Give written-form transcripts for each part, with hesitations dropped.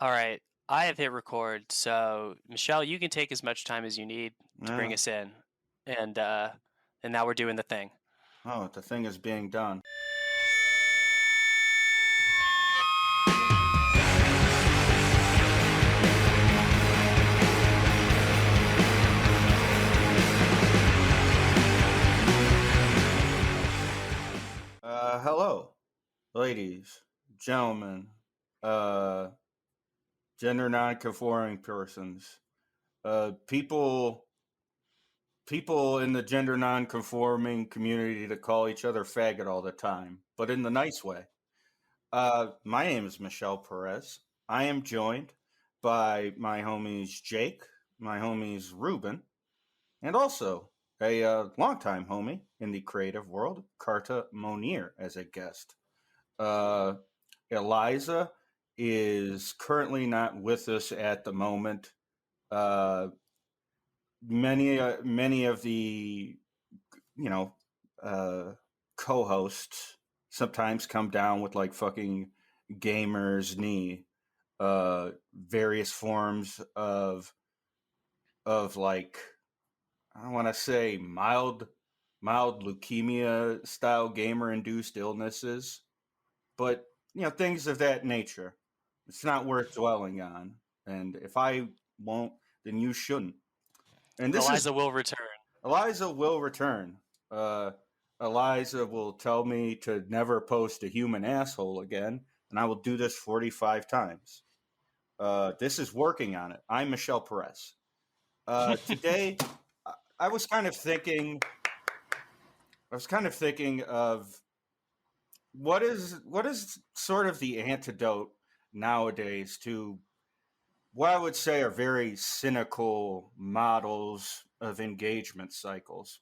All right. I have hit record, so Michelle, you can take as much time as you need to bring Yeah. us in. And now we're doing the thing. Oh, the thing is being done. Hello, ladies, gentlemen, uh, gender non-conforming persons, people, people in the gender non-conforming community that call each other faggot all the time, but in the nice way. My name is Michelle Perez. I am joined by my homies Jake, my homies Ruben, and also a longtime homie in the creative world, Carta Monir, as a guest. Uh, Eliza is currently not with us at the moment. Uh, many of the you know co-hosts sometimes come down with like fucking gamer's knee, various forms of like I want to say mild leukemia style gamer induced illnesses, but things of that nature. It's not worth dwelling on, and if I won't, then you shouldn't. And this is Eliza will return. Eliza will return. Uh, Eliza will tell me to never post a human asshole again, and I will do this 45 times. This is working on it. I'm Michelle Perez. Today, I was kind of thinking. I was kind of thinking of what is sort of the antidote nowadays to what I would say are very cynical models of engagement cycles.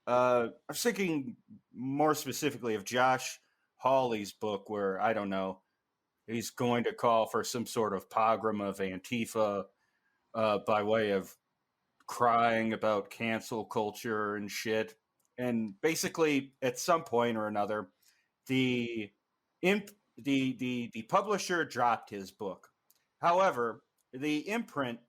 I was thinking more specifically of Josh Hawley's book, where I don't know, he's going to call for some sort of pogrom of Antifa by way of crying about cancel culture and shit. And basically, at some point or another, the imp the publisher dropped his book. However, the imprint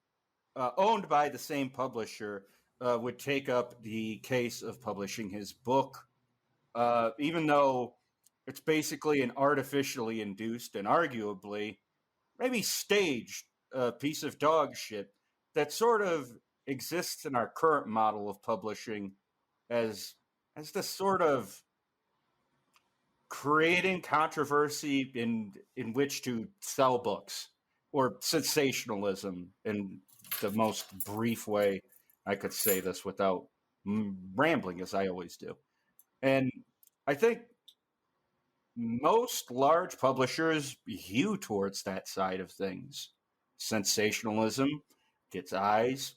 owned by the same publisher would take up the case of publishing his book, even though it's basically an artificially induced and arguably maybe staged piece of dog shit that sort of exists in our current model of publishing as this sort of creating controversy in which to sell books, or sensationalism in the most brief way I could say this without rambling as I always do. And I think most large publishers hew towards that side of things. Sensationalism gets eyes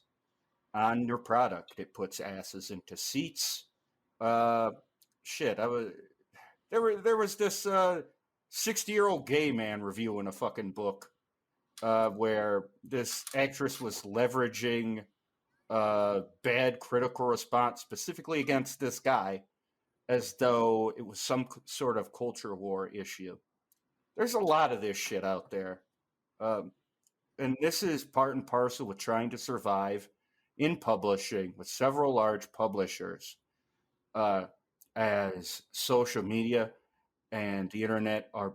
on your product. It puts asses into seats. Uh, shit, I was there was this 60-year-old gay man reviewing a fucking book where this actress was leveraging bad critical response specifically against this guy as though it was some sort of culture war issue. There's a lot of this shit out there. Um, and this is part and parcel with trying to survive in publishing with several large publishers, uh, as social media and the internet are,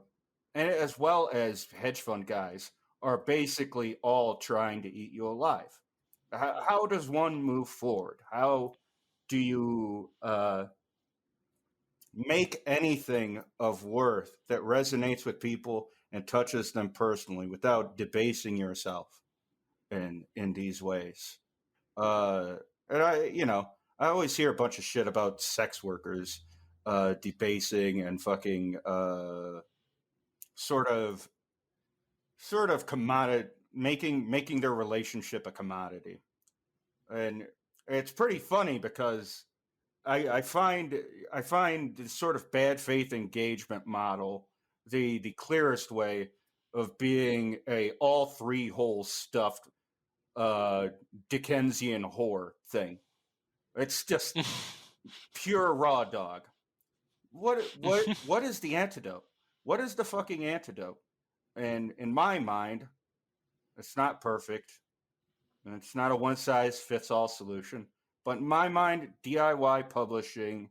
and as well as hedge fund guys, are basically all trying to eat you alive. How does one move forward? How do you make anything of worth that resonates with people and touches them personally without debasing yourself in these ways? Uh, and I always hear a bunch of shit about sex workers debasing and fucking sort of commodity, making their relationship a commodity. And it's pretty funny because I find this sort of bad faith engagement model the clearest way of being a all three hole stuffed Dickensian whore thing. It's just pure raw dog. What is the antidote? What is the fucking antidote? And in my mind, It's not perfect, and it's not a one size fits all solution. But in my mind, DIY publishing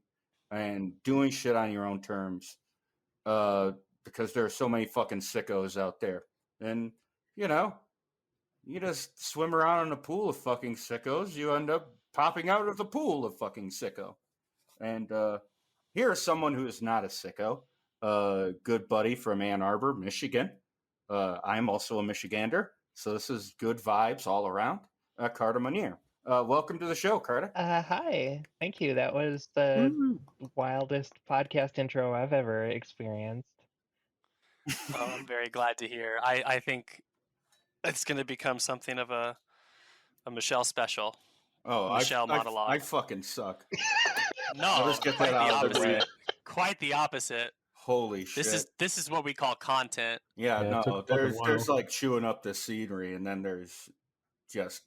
and doing shit on your own terms, because there are so many fucking sickos out there, and you know, you just swim around in a pool of fucking sickos, you end up popping out of the pool of fucking sicko. And here is someone who is not a sicko, a good buddy from Ann Arbor, Michigan. I'm also a Michigander, so this is good vibes all around. Carta Monir. Welcome to the show, Carta. Hi. Thank you. That was the wildest podcast intro I've ever experienced. Oh, I'm very glad to hear. I think it's going to become something of a Michelle special. Oh, Michelle I monologue. fucking suck. No, I'll just get quite that the out of the way. opposite. Quite the opposite. Holy shit. This is what we call content. Yeah, Yeah, it took no, a fucking there's while. like chewing up the scenery, and then there's just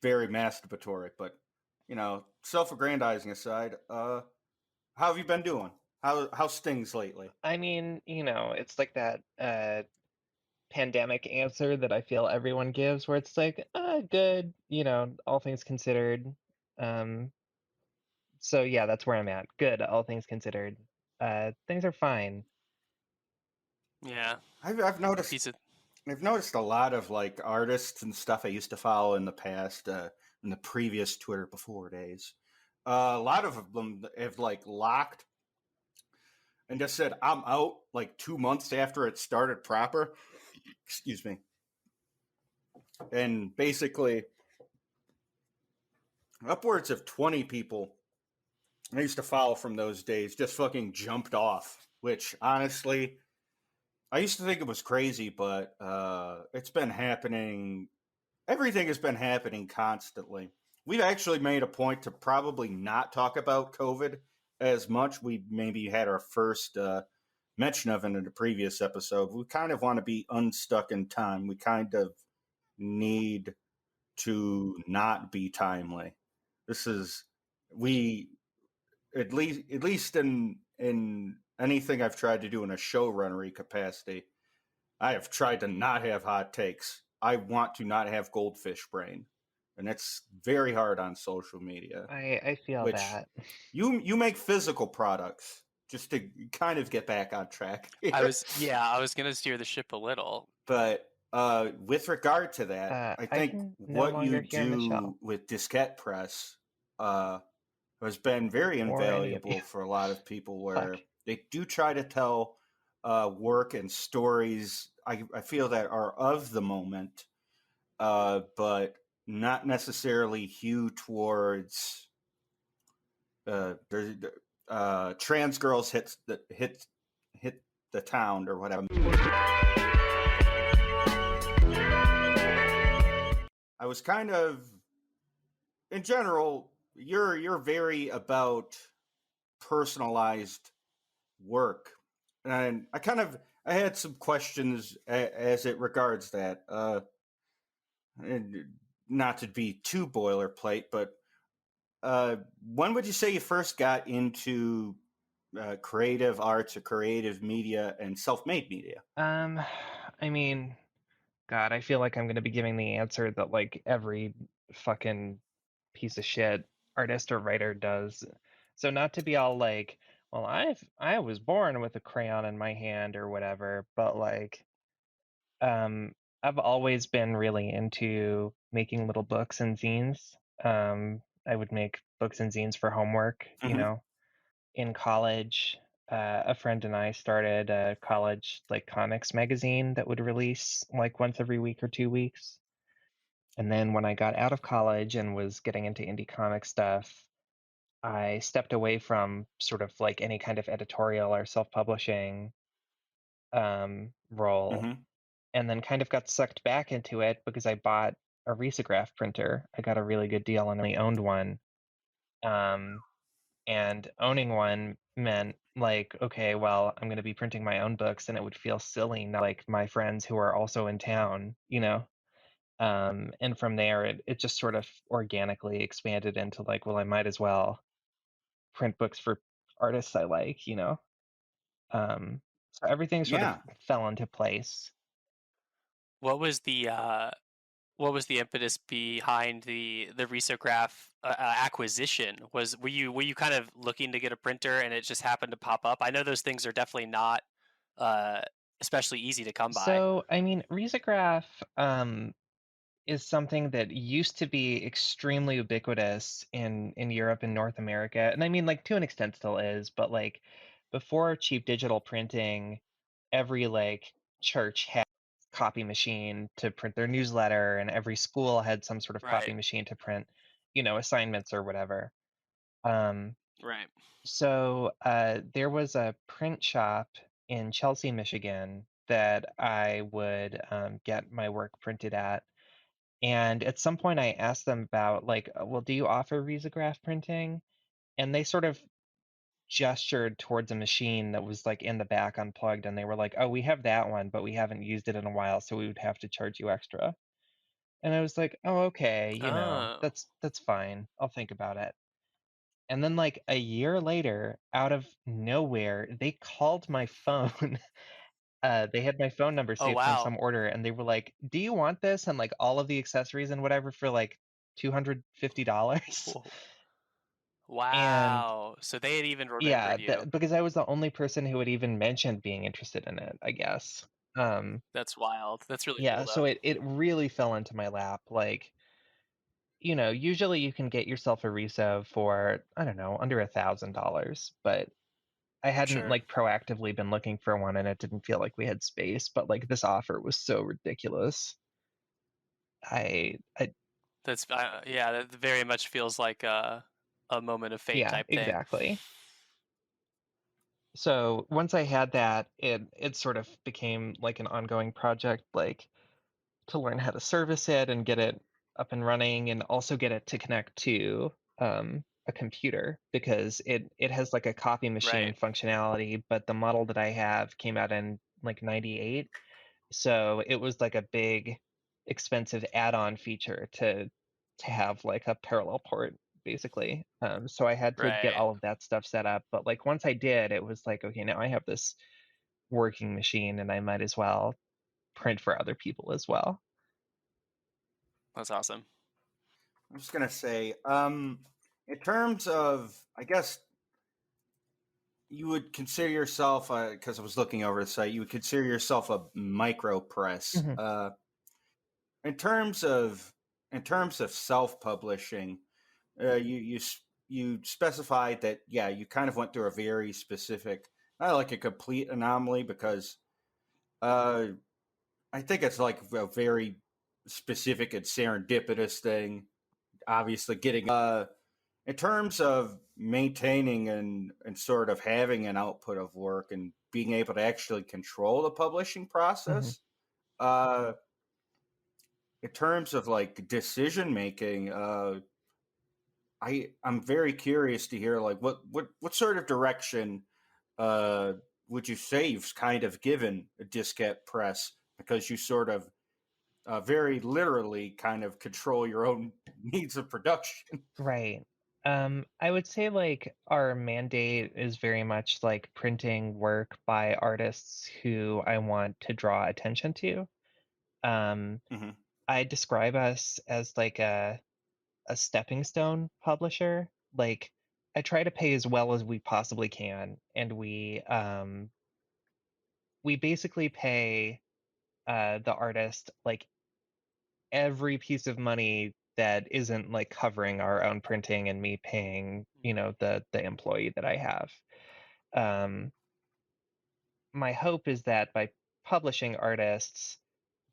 very masturbatory. But you know, self-aggrandizing aside, how have you been doing? How's things lately? I mean, it's like that pandemic answer that I feel everyone gives where it's like, good, all things considered. Um, so yeah, that's where I'm at. Good, all things considered. Things are fine. Yeah. I've noticed Piece of I've noticed a lot of like artists and stuff I used to follow in the past, in the previous Twitter before days. A lot of them have like locked and just said, "I'm out," like 2 months after it started proper. Excuse me. And basically, upwards of 20 people I used to follow from those days just fucking jumped off. Which honestly, I used to think it was crazy, but it's been happening. Everything has been happening constantly. We've actually made a point to probably not talk about COVID as much. We maybe had our first mention of it in the previous episode. We kind of want to be unstuck in time. We kind of need to not be timely. This is we at least in anything I've tried to do in a showrunnery capacity, I have tried to not have hot takes. I want to not have goldfish brain, and it's very hard on social media. I feel Which that. you make physical products, just to kind of get back on track. I was going to steer the ship a little. But with regard to that, I I think can no what you longer hear Michelle do with Diskette Press has been very or any of you. invaluable for a lot of people, Fuck. where they do try to tell work and stories I feel that are of the moment, but not necessarily hew towards trans girls hit the town or whatever. I was kind of, in general, you're very about personalized work, and I had some questions as it regards that. And not to be too boilerplate, but when would you say you first got into creative arts or creative media and self-made media? I mean, God, I feel like I'm gonna be giving the answer that like every fucking piece of shit artist or writer does. So not to be all like, well, I was born with a crayon in my hand or whatever, but like, I've always been really into making little books and zines. I would make books and zines for homework, Mm-hmm. in college. A friend and I started a college like comics magazine that would release like once every week or 2 weeks. And then when I got out of college and was getting into indie comic stuff, I stepped away from sort of like any kind of editorial or self-publishing role, Mm-hmm. and then kind of got sucked back into it because I bought a risograph printer. I got a really good deal and I owned one. Um, and owning one meant like, okay, well, I'm going to be printing my own books, and it would feel silly not like my friends who are also in town, and from there it just sort of organically expanded into like, well, I might as well print books for artists I like. So everything sort of Yeah. fell into place. what was the impetus behind the risograph acquisition? Were you kind of looking to get a printer and it just happened to pop up? I know those things are definitely not uh, especially easy to come by. So, I mean, risograph is something that used to be extremely ubiquitous in Europe and North America. And I mean, like, to an extent still is, but like before cheap digital printing, every like church had a copy machine to print their newsletter, and every school had some sort of copy Right. machine to print, assignments or whatever. Um, Right. so there was a print shop in Chelsea, Michigan that I would get my work printed at. And at some point, I asked them about, like, well, do you offer risograph printing? And they sort of gestured towards a machine that was like in the back unplugged. And they were like, oh, we have that one, but we haven't used it in a while. So we would have to charge you extra. And I was like, oh, okay, Oh. that's fine. I'll think about it. And then like a year later, out of nowhere, they called my phone. They had my phone number Oh saved from wow. some order, and they were like, "Do you want this?" And like all of the accessories and whatever for like $250. And Wow. So they had even yeah, remembered you. because I was the only person who had even mentioned being interested in it, I guess. Um, That's wild. That's really yeah, cool so though. it really fell into my lap. Like, usually you can get yourself a reso for, I don't know, under $1,000, but I hadn't Sure. like proactively been looking for one, and it didn't feel like we had space, but like this offer was so ridiculous. I That's yeah. That very much feels like a moment of fate Yeah, type thing. exactly. So once I had that, it sort of became like an ongoing project, like to learn how to service it and get it up and running, and also get it to connect to a computer, because it has like a copy machine Right. functionality, but the model that I have came out in like '98. So it was like a big, expensive add-on feature to have like a parallel port, basically. So I had to get Right. all of that stuff set up. But like once I did, it was like, okay, now I have this working machine, and I might as well print for other people as well. That's awesome. I'm just gonna say, in terms of, I guess you would consider yourself, because I was looking over the site, you would consider yourself a micropress. Hmm. In terms of self-publishing, you specified that, yeah, you kind of went through a very specific, not like a complete anomaly, because uh, I think it's like a very specific and serendipitous thing. Obviously, getting in terms of maintaining and sort of having an output of work and being able to actually control the publishing Hmm. process. In terms of like decision making, I'm very curious to hear like what sort of direction uh, would you say you've kind of given a Diskette Press, because you sort of very literally kind of control your own needs of production. Right. I would say like our mandate is very much like printing work by artists who I want to draw attention to. Um, Hmm. I describe us as like a stepping stone publisher. Like, I try to pay as well as we possibly can, and we basically pay the artist like every piece of money that isn't like covering our own printing and me paying, the employee that I have. Um, my hope is that by publishing artists,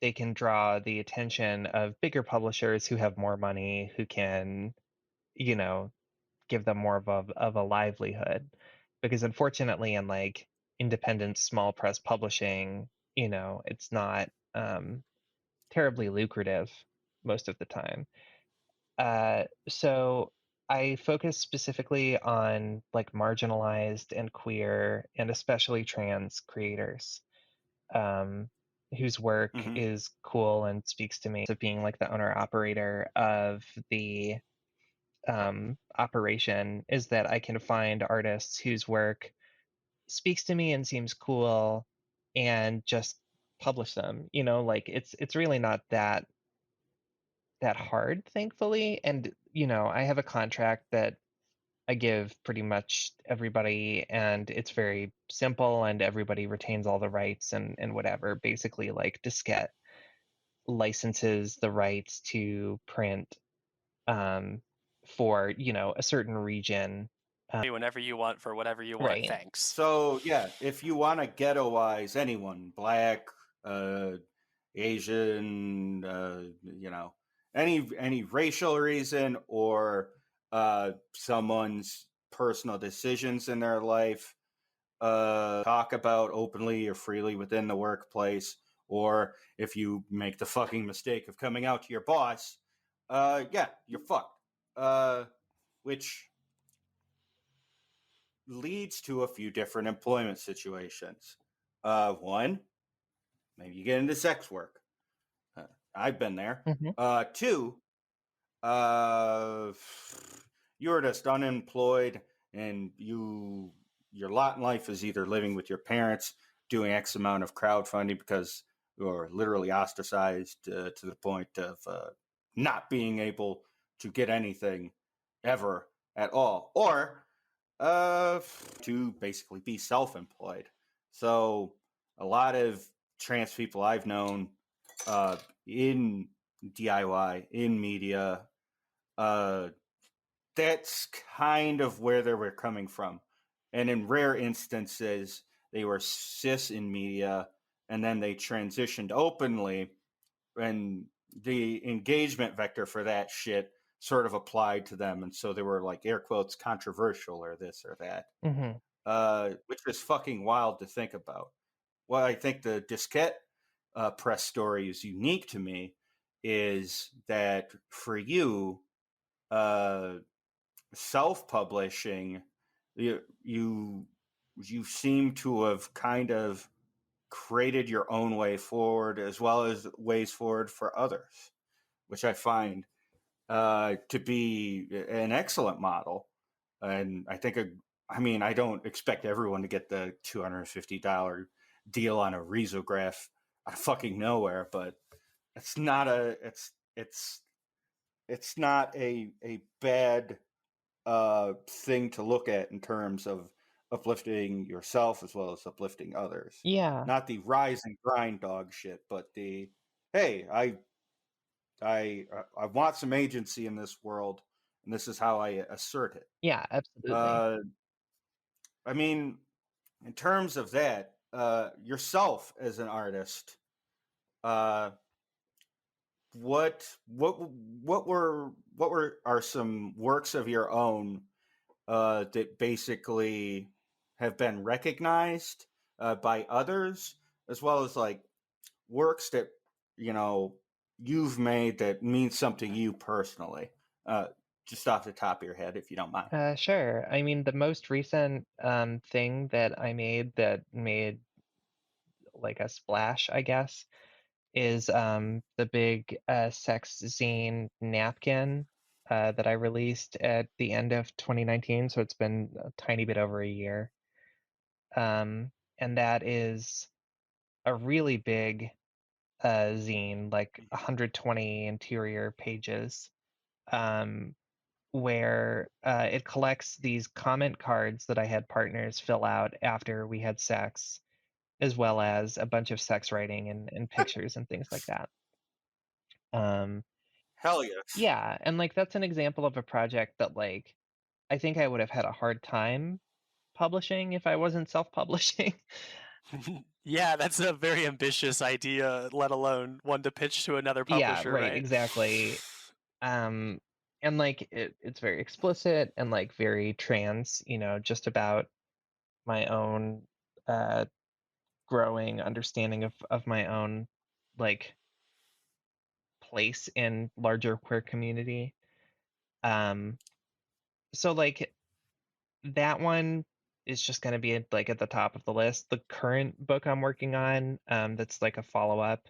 they can draw the attention of bigger publishers who have more money, who can, you know, give them more of a livelihood. Because unfortunately, in like independent small press publishing, it's not terribly lucrative most of the time. So I focus specifically on like marginalized and queer and especially trans creators, um, whose work Hmm. is cool and speaks to me. So being like the owner operator of the operation is that I can find artists whose work speaks to me and seems cool, and just publish them, you know, like it's really not that hard, thankfully. And, you know, I have a contract that I give pretty much everybody, and it's very simple, and everybody retains all the rights and whatever. Basically, like Diskette licenses the rights to print um, for, you know, a certain region. Whenever you want for whatever you want. Right. Thanks. So yeah, if you want to ghettoize anyone, black, Asian, you know, any racial reason or someone's personal decisions in their life, talk about openly or freely within the workplace, or if you make the fucking mistake of coming out to your boss, yeah, you're fucked. Which leads to a few different employment situations. One, maybe you get into sex work. I've been there. Hmm. Two, uh, you're just unemployed and your lot in life is either living with your parents, doing X amount of crowdfunding because you're literally ostracized to the point of not being able to get anything ever at all, or uh, to basically be self-employed. So a lot of trans people I've known in DIY, in media, uh, that's kind of where they were coming from. And in rare instances, they were cis in media and then they transitioned openly, and the engagement vector for that shit sort of applied to them. And so they were like air quotes controversial or this or that, Hmm. which is fucking wild to think about. Well, I think the Diskette Press story is unique to me is that for you, uh, self-publishing, you you you seem to have kind of created your own way forward as well as ways forward for others, which I find to be an excellent model. And I think, I mean, I don't expect everyone to get the $250 deal on a risograph out of fucking nowhere, but it's not a, it's not a bad thing to look at in terms of uplifting yourself as well as uplifting others. Yeah. Not the rise and grind dog shit, but the hey, I want some agency in this world, and this is how I assert it. Yeah, absolutely. Uh, I mean, in terms of that, yourself as an artist, uh, what were are some works of your own that basically have been recognized by others, as well as like works that you know you've made that means something to you personally, uh, just off the top of your head, if you don't mind. Sure. I mean, the most recent thing that I made that made like a splash, I guess, is the big sex zine Napkin that I released at the end of 2019. So it's been a tiny bit over a year. And that is a really big zine, like 120 interior pages, um, where it collects these comment cards that I had partners fill out after we had sex, as well as a bunch of sex writing and pictures and things like that. Um, Hell yes. yeah, and like that's an example of a project that like I think I would have had a hard time publishing if I wasn't self-publishing. Yeah, that's a very ambitious idea, let alone one to pitch to another Yeah, publisher, right, right? exactly. And like it's very explicit and like very trans, you know, just about my own uh growing understanding of my own like place in larger queer community. Um so like that one is just going to be like at the top of the list. The current book I'm working on, that's like a follow up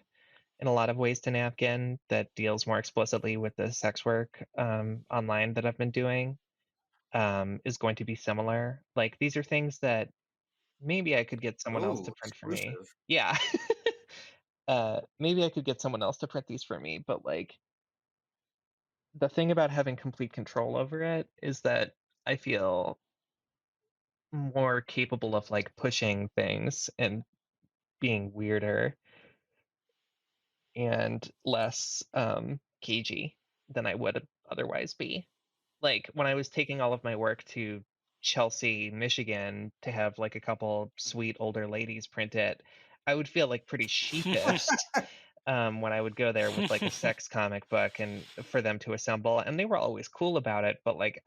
in a lot of ways to Napkin that deals more explicitly with the sex work online that I've been doing, is going to be similar. Like these are things that maybe I could get someone else Ooh, to print for me. exclusive. Yeah. maybe I could get someone else to print these for me, but like the thing about having complete control over it is that I feel more capable of like pushing things and being weirder and less cagey than I would otherwise be. Like when I was taking all of my work to Chelsea, Michigan to have like a couple sweet older ladies print it, I would feel like pretty sheepish when I would go there with like a sex comic book and for them to assemble, and they were always cool about it, but like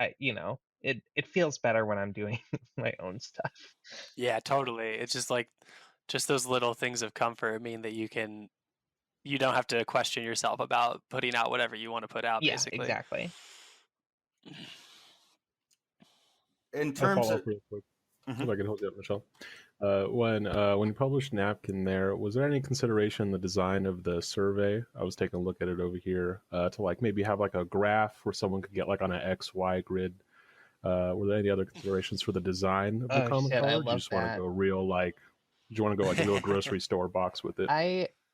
it feels better when I'm doing my own stuff. Yeah, totally. It's just like just those little things of comfort mean that you don't have to question yourself about putting out whatever you want to put out, Yeah, basically. exactly. In I'll terms follow of, up real quick if Mhm. I can hold you up, Michelle. When you published Napkin, there was there any consideration in the design of the survey? I was taking a look at it over here to like maybe have like a graph where someone could get like on an XY grid. Were there any other considerations for the design of the Oh common shit, I card? Do you love just want to that. go real like? Do you want to go like real grocery store box with it?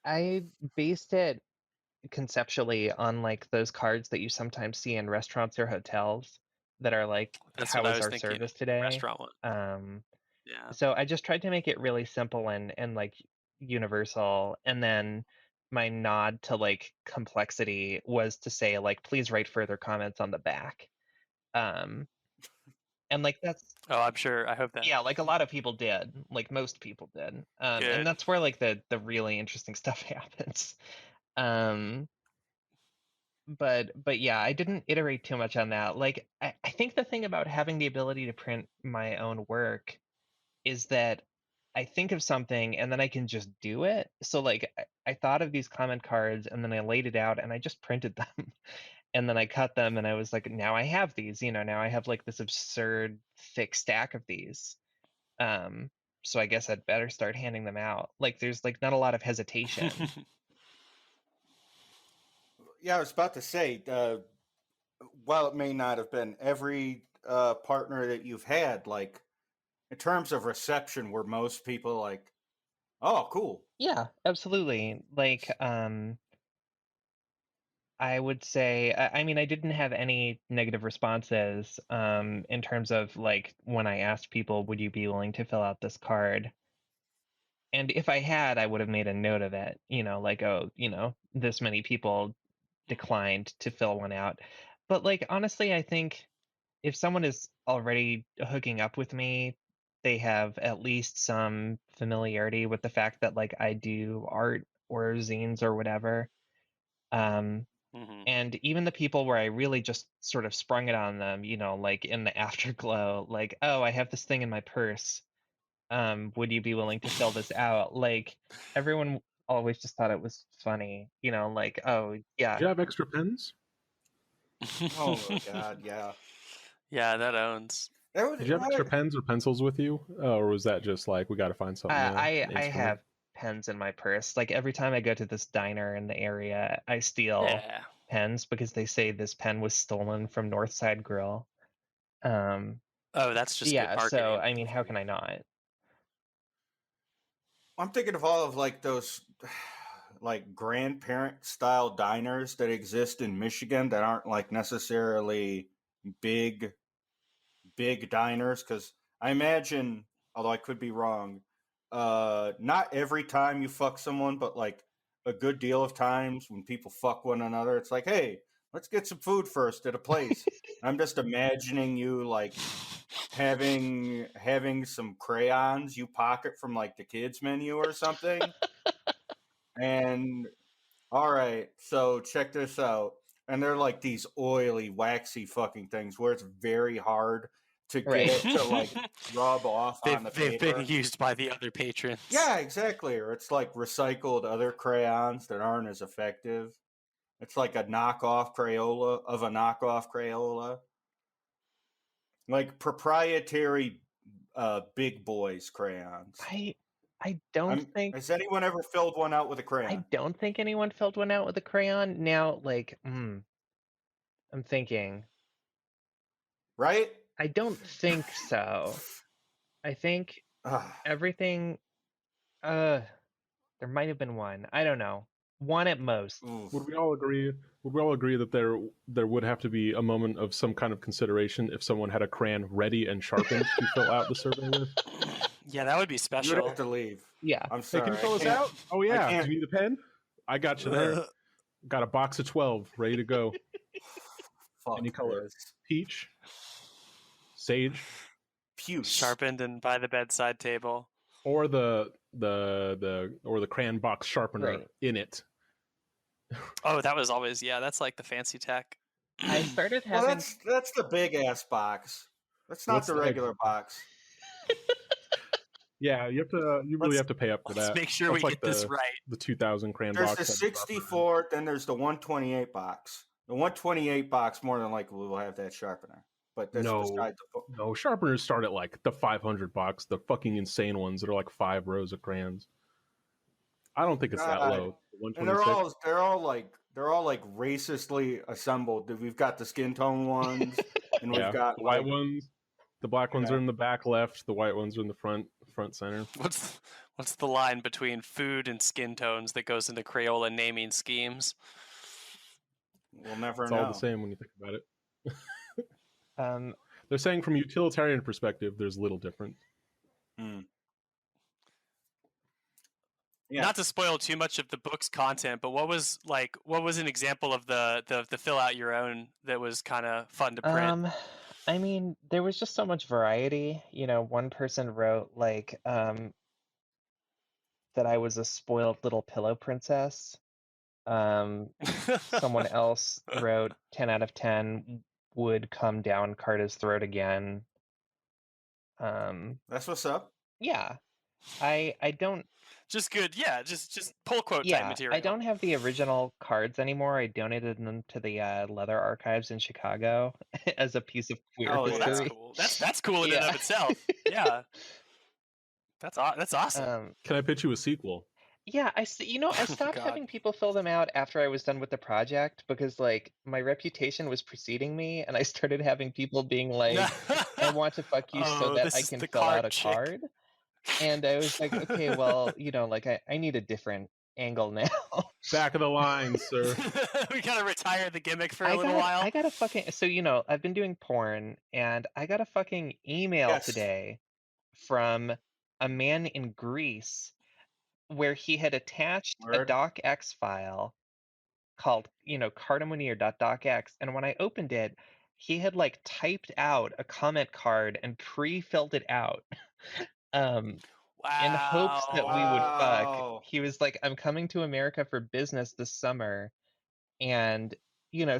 I based it conceptually on like those cards that you sometimes see in restaurants or hotels that are like, That's what how I is was our thinking. service today? Restaurant one. Um, Yeah. so I just tried to make it really simple and like universal. And then my nod to like complexity was to say like, please write further comments on the back. Um, and like that's Oh, I'm sure. I hope that. yeah, like a lot of people did, like most people did. And Good. that's where like the really interesting stuff happens. Um, but yeah, I didn't iterate too much on that. Like I think the thing about having the ability to print my own work is that I think of something and then I can just do it. So like I thought of these comment cards and then I laid it out and I just printed them. And then I cut them and I was like, now I have these, now I have like this absurd thick stack of these. Um, so I guess I'd better start handing them out. Like there's like not a lot of hesitation. Yeah, I was about to say, while it may not have been every partner that you've had, like in terms of reception, were most people like, "Oh, cool." Yeah, absolutely. Like I would say, I mean, I didn't have any negative responses in terms of like when I asked people, would you be willing to fill out this card? And if I had, I would have made a note of it, like, oh, this many people declined to fill one out. But like, honestly, I think if someone is already hooking up with me, they have at least some familiarity with the fact that like I do art or zines or whatever. Um, Hmm. and even the people where I really just sort of sprung it on them, like in the afterglow, like, oh, I have this thing in my purse. Would you be willing to fill this out? Like everyone always just thought it was funny, like, oh Did yeah. you have extra pens? Oh my God, yeah. Yeah, that owns. That was, Did you have extra pens or pencils with you, or was that just like we got to find something I an I instrument? have pens in my purse. Like every time I go to this diner in the area, I steal Yeah. pens because they say this pen was stolen from Northside Grill. Um, Oh, that's just good yeah, so marketing. I mean, how can I not? I'm thinking of all of like those like grandparent style diners that exist in Michigan that aren't like necessarily big big diners, because I imagine, although I could be wrong, not every time you fuck someone, but like a good deal of times when people fuck one another, it's like, hey, let's get some food first at a place. I'm just imagining you like having some crayons you pocket from like the kids menu or something, and all right, so check this out. And they're like these oily, waxy fucking things where it's very hard to get Right. it to like rub off on the They've been paper. used by the other patrons. Yeah, exactly. Or it's like recycled other crayons that aren't as effective. It's like a knockoff Crayola of a knockoff Crayola. Like proprietary big boys crayons. I I don't think Has anyone ever filled one out with a I crayon? don't think anyone filled one out with a crayon. Now, like, I'm thinking. Right? I don't think so. I think Ah, everything uh There might have been one. I don't know. One at most. Oof. Would we all agree? Would we all agree that there would have to be a moment of some kind of consideration if someone had a crayon ready and sharpened to fill out the survey with? Yeah, that would be You'd special. have to leave. Yeah. I'm Hey, sorry. can you fill I us can't- out? Oh I yeah. can't- Do you need a pen? I got you there. Got a box of 12 ready to go. Fuck Any color. this. Peach, sage, Puce. Sharpened and by the bedside table. or the crayon box sharpener Right. in it. Oh, that was always that's like the fancy tech. I started Well, having that's the big ass box. That's not What's the the regular box. Yeah, you really have to pay up for Let's that. make sure That's we like get this right. The 2000 crayon There's box. the that sharpener. 64, then there's the 128 box. The 128 box more than likely will have that sharpener. But that's No. beside the point. No, sharpeners start at like the 500 box, the fucking insane ones that are like 5 rows of crayons. I don't think it's that God. low. And 126. they're all like racistly assembled. We've got the skin tone ones, and we've Yeah, got the white like, ones. The black ones Yeah. are in the back left. The white ones are in the front center. What's the line between food and skin tones that goes into Crayola naming schemes? we'll never It's know. all the same when you think about it. um They're saying from a utilitarian perspective, there's little difference. Yeah. Not to spoil too much of the book's content, but what was an example of the fill out your own that was kind of fun to print? I mean, there was just so much variety. You know, one person wrote like that I was a spoiled little pillow princess. Someone else wrote 10 out of 10 would come down Carta's throat again. That's what's up. Yeah. I don't Just good, yeah. Just pull quote type material. I don't have the original cards anymore. I donated them to the leather archives in Chicago as a piece of queer Oh, Well, yeah. that's history. cool. That's cool in and Yeah. of itself. Yeah, that's awesome. Can I pitch you a sequel? Yeah, I stopped God. having people fill them out after I was done with the project because like my reputation was preceding me, and I started having people being like, "I want to fuck you so Oh, that this I is can the fill out card a chick. card." And I was like, "Okay, well, like I need a different angle now." Back of the line, sir. We gotta retire the gimmick for a little while. I got a fucking I've been doing porn, and I got a fucking email Yes. today from a man in Greece where he had attached a Word. docx file called, Carta Monir.docx, and when I opened it, he had like typed out a comment card and pre-filled it out. In hopes that we would fuck. Wow. He was like, "I'm coming to America for business this summer." And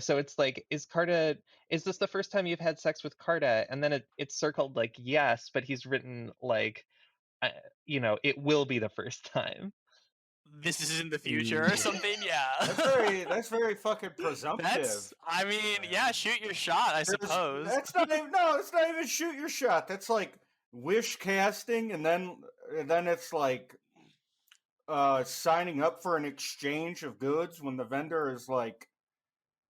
so it's like, is this the first time you've had sex with Carta? And then it's circled like yes, but he's written like it will be the first time. This is in the future or something. Yeah. That's very fucking presumptive. I mean, yeah. Shoot your shot, I suppose. That's not even it's not even shoot your shot. That's like wish casting, and then it's like signing up for an exchange of goods when the vendor is like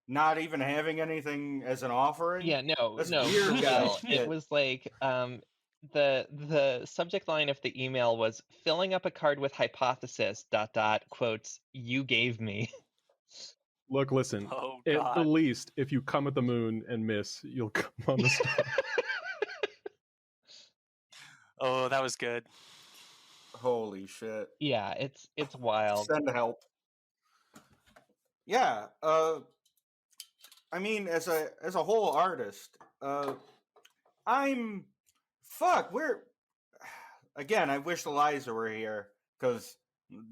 not even having anything as an offering. Yeah, no, That's no, weird, for real. guys. It was like the subject line of the email was filling up a card with hypothesis ... quotes you gave me. Look, listen. Oh At the God. least, if you come at the moon and miss, you'll come on the star. Oh, that was good. Holy shit. Yeah, it's wild. Send help. Yeah, I mean, as a whole artist, again, I wish Eliza were here, because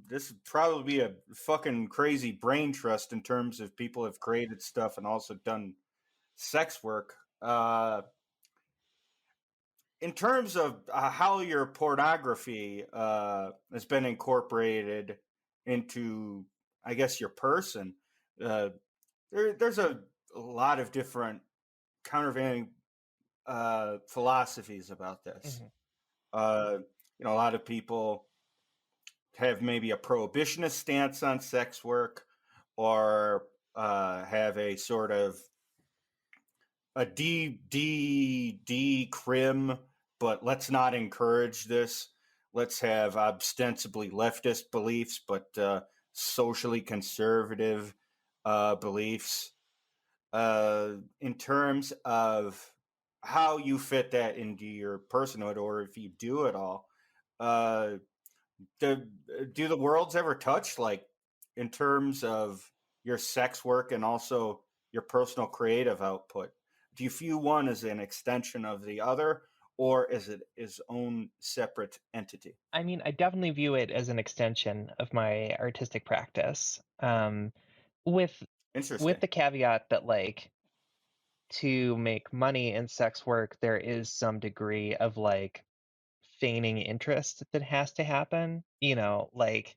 this would probably be a fucking crazy brain trust in terms of people have created stuff and also done sex work. In terms of how your pornography has been incorporated into, I guess, your person, there's a lot of different countervailing philosophies about this. Mhm. A lot of people have maybe a prohibitionist stance on sex work, or have a sort of a crim, but let's not encourage this, let's have ostensibly leftist beliefs, but socially conservative beliefs. In terms of how you fit that into your personhood, or if you do at all, uh, do the worlds ever touch, like in terms of your sex work and also your personal creative output? Do you view one as an extension of the other, or is it its own separate entity? I mean, I definitely view it as an extension of my artistic practice. With Interesting. the caveat that like to make money in sex work, there is some degree of like feigning interest that has to happen. You know, like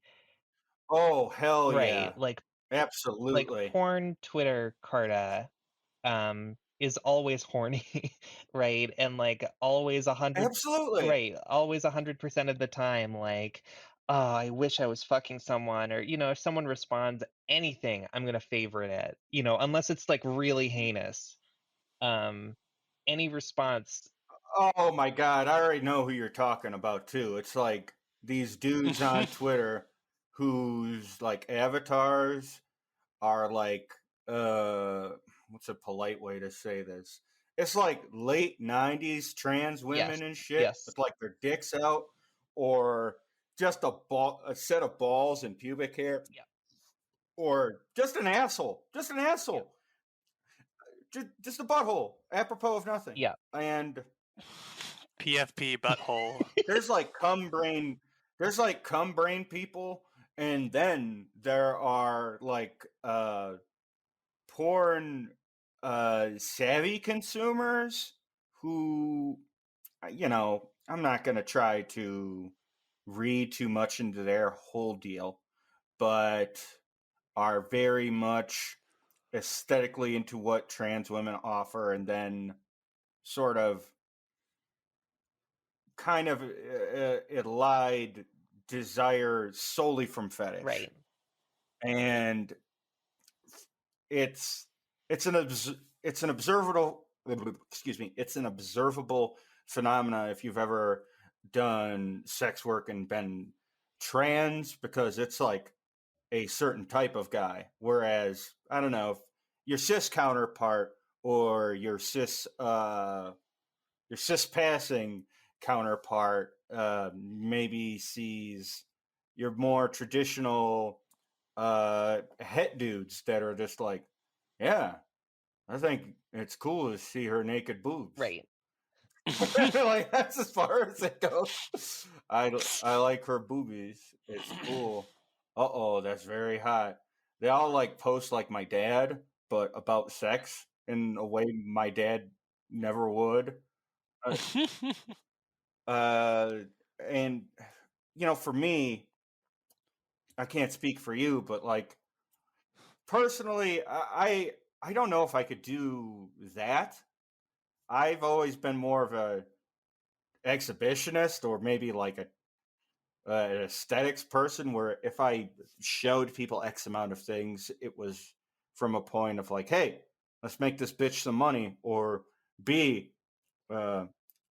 Oh, hell right, yeah. like Absolutely. porn Twitter Carta is always horny, right? And like always 100 Absolutely. right, always 100% of the time like, oh, I wish I was fucking someone, or you know, if someone responds anything, I'm gonna favorite it, you know, unless it's like really heinous. Um any response, Oh my God. I already know who you're talking about too. It's like these dudes on Twitter whose like avatars are like what's a polite way to say this? It's like late 90s trans yes, women and shit yes, with like their dicks out, or just a set of balls and pubic hair, yeah, or just an asshole. Just an yeah, asshole. Just a butthole, apropos of nothing. yeah, And PFP butthole. there's like cum brain people, and then there are like porn savvy consumers who, I'm not going to try to read too much into their whole deal, but are very much aesthetically into what trans women offer, and then sort of kind of elide desire solely from fetish. right, And it's it's an observable excuse me, it's an observable phenomena if you've ever done sex work and been trans, because it's like a certain type of guy, whereas I don't know if your cis counterpart, or your cis passing counterpart maybe sees your more traditional het dudes that are just like, yeah, I think it's cool to see her naked boobs. right. Like that's as far as it goes. I like her boobies. It's cool. Uh-oh, that's very hot. They all like post like my dad, but about sex in a way my dad never would. Uh, uh and for me, I can't speak for you, but like personally, I don't know if I could do that. I've always been more of a exhibitionist, or maybe like an aesthetics person, where if I showed people X amount of things, it was from a point of like, hey, let's make this bitch some money, or B, uh,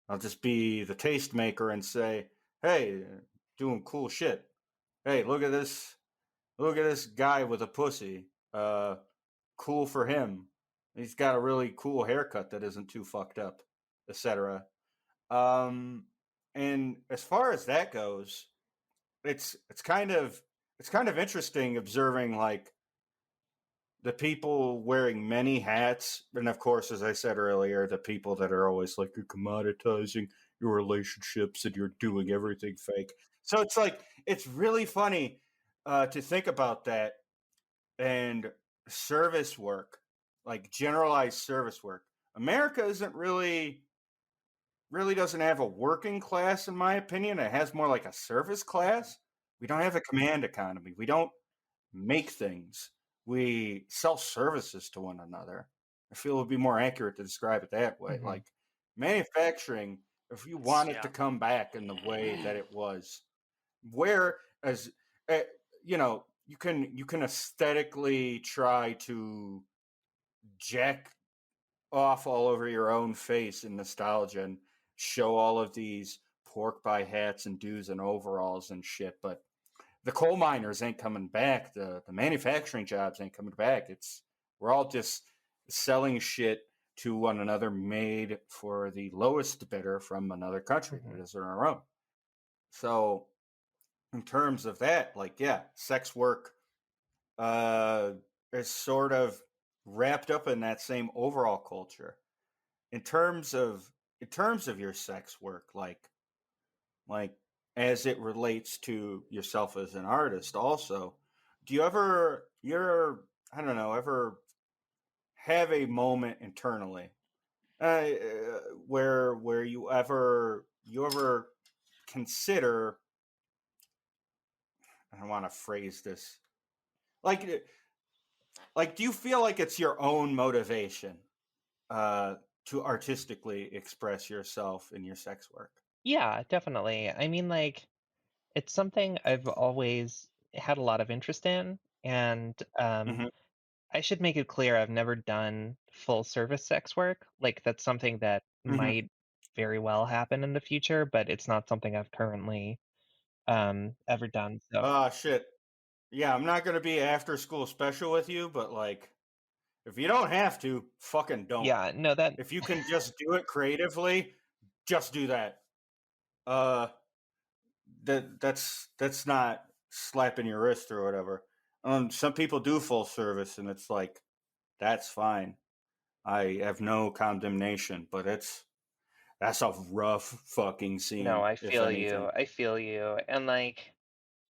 I'll just be the tastemaker and say, hey, doing cool shit. Hey, look at this. Look at this guy with a pussy. Cool for him. He's got a really cool haircut that isn't too fucked up, etc. Um, and as far as that goes, it's kind of interesting observing like the people wearing many hats, and of course, as I said earlier, the people that are always like, you're commoditizing your relationships and you're doing everything fake. So it's like it's really funny to think about that. And service work, like generalized service work, America isn't really doesn't have a working class, in my opinion. It has more like a service class. We don't have a command economy. We don't make things. We sell services to one another. I feel it would be more accurate to describe it that way. Hmm. Like manufacturing, if you want it Yeah. to come back in the way that it was, where as you know, you can aesthetically try to jack off all over your own face in nostalgia and show all of these pork pie hats and dudes in overalls and shit, but the coal miners ain't coming back. The manufacturing jobs ain't coming back. We're all just selling shit to one another made for the lowest bidder from another country that isn't our own. So in terms of that, like, yeah, sex work is sort of wrapped up in that same overall culture. In terms of your sex work, like as it relates to yourself as an artist also, do you ever I don't know, ever have a moment internally where you ever consider, I want to phrase this like do you feel like it's your own motivation to artistically express yourself in your sex work? Yeah, definitely. I mean, like, it's something I've always had a lot of interest in, and Mm-hmm. I should make it clear I've never done full service sex work. Like, that's something that Mm-hmm. might very well happen in the future, but it's not something I've currently ever done. So Shit. Yeah, I'm not gonna be after school special with you, but like, if you don't have to, fucking don't. yeah, no, that If you can just do it creatively, just do that. Uh, that's not slapping your wrist or whatever. Some people do full service, and it's like, that's fine. I have no condemnation, but that's a rough fucking no, scene, I if feel anything. you. I feel you. And like,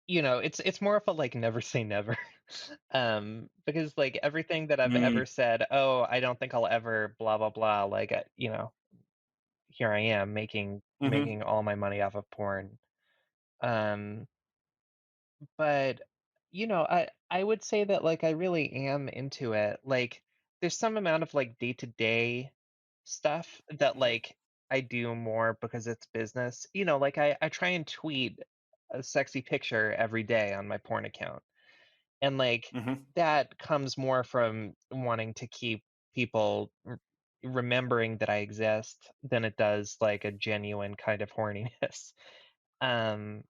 it's more of a like never say never. Because like everything that I've Mm, ever said, oh, I don't think I'll ever blah blah blah, like here I am mm-hmm. making all my money off of porn. Um, but I would say that like I really am into it. Like there's some amount of like day-to-day stuff that like I do more because it's business. Like I try and tweet a sexy picture every day on my porn account. And like Mm-hmm. that comes more from wanting to keep people remembering that I exist than it does like a genuine kind of horniness. Um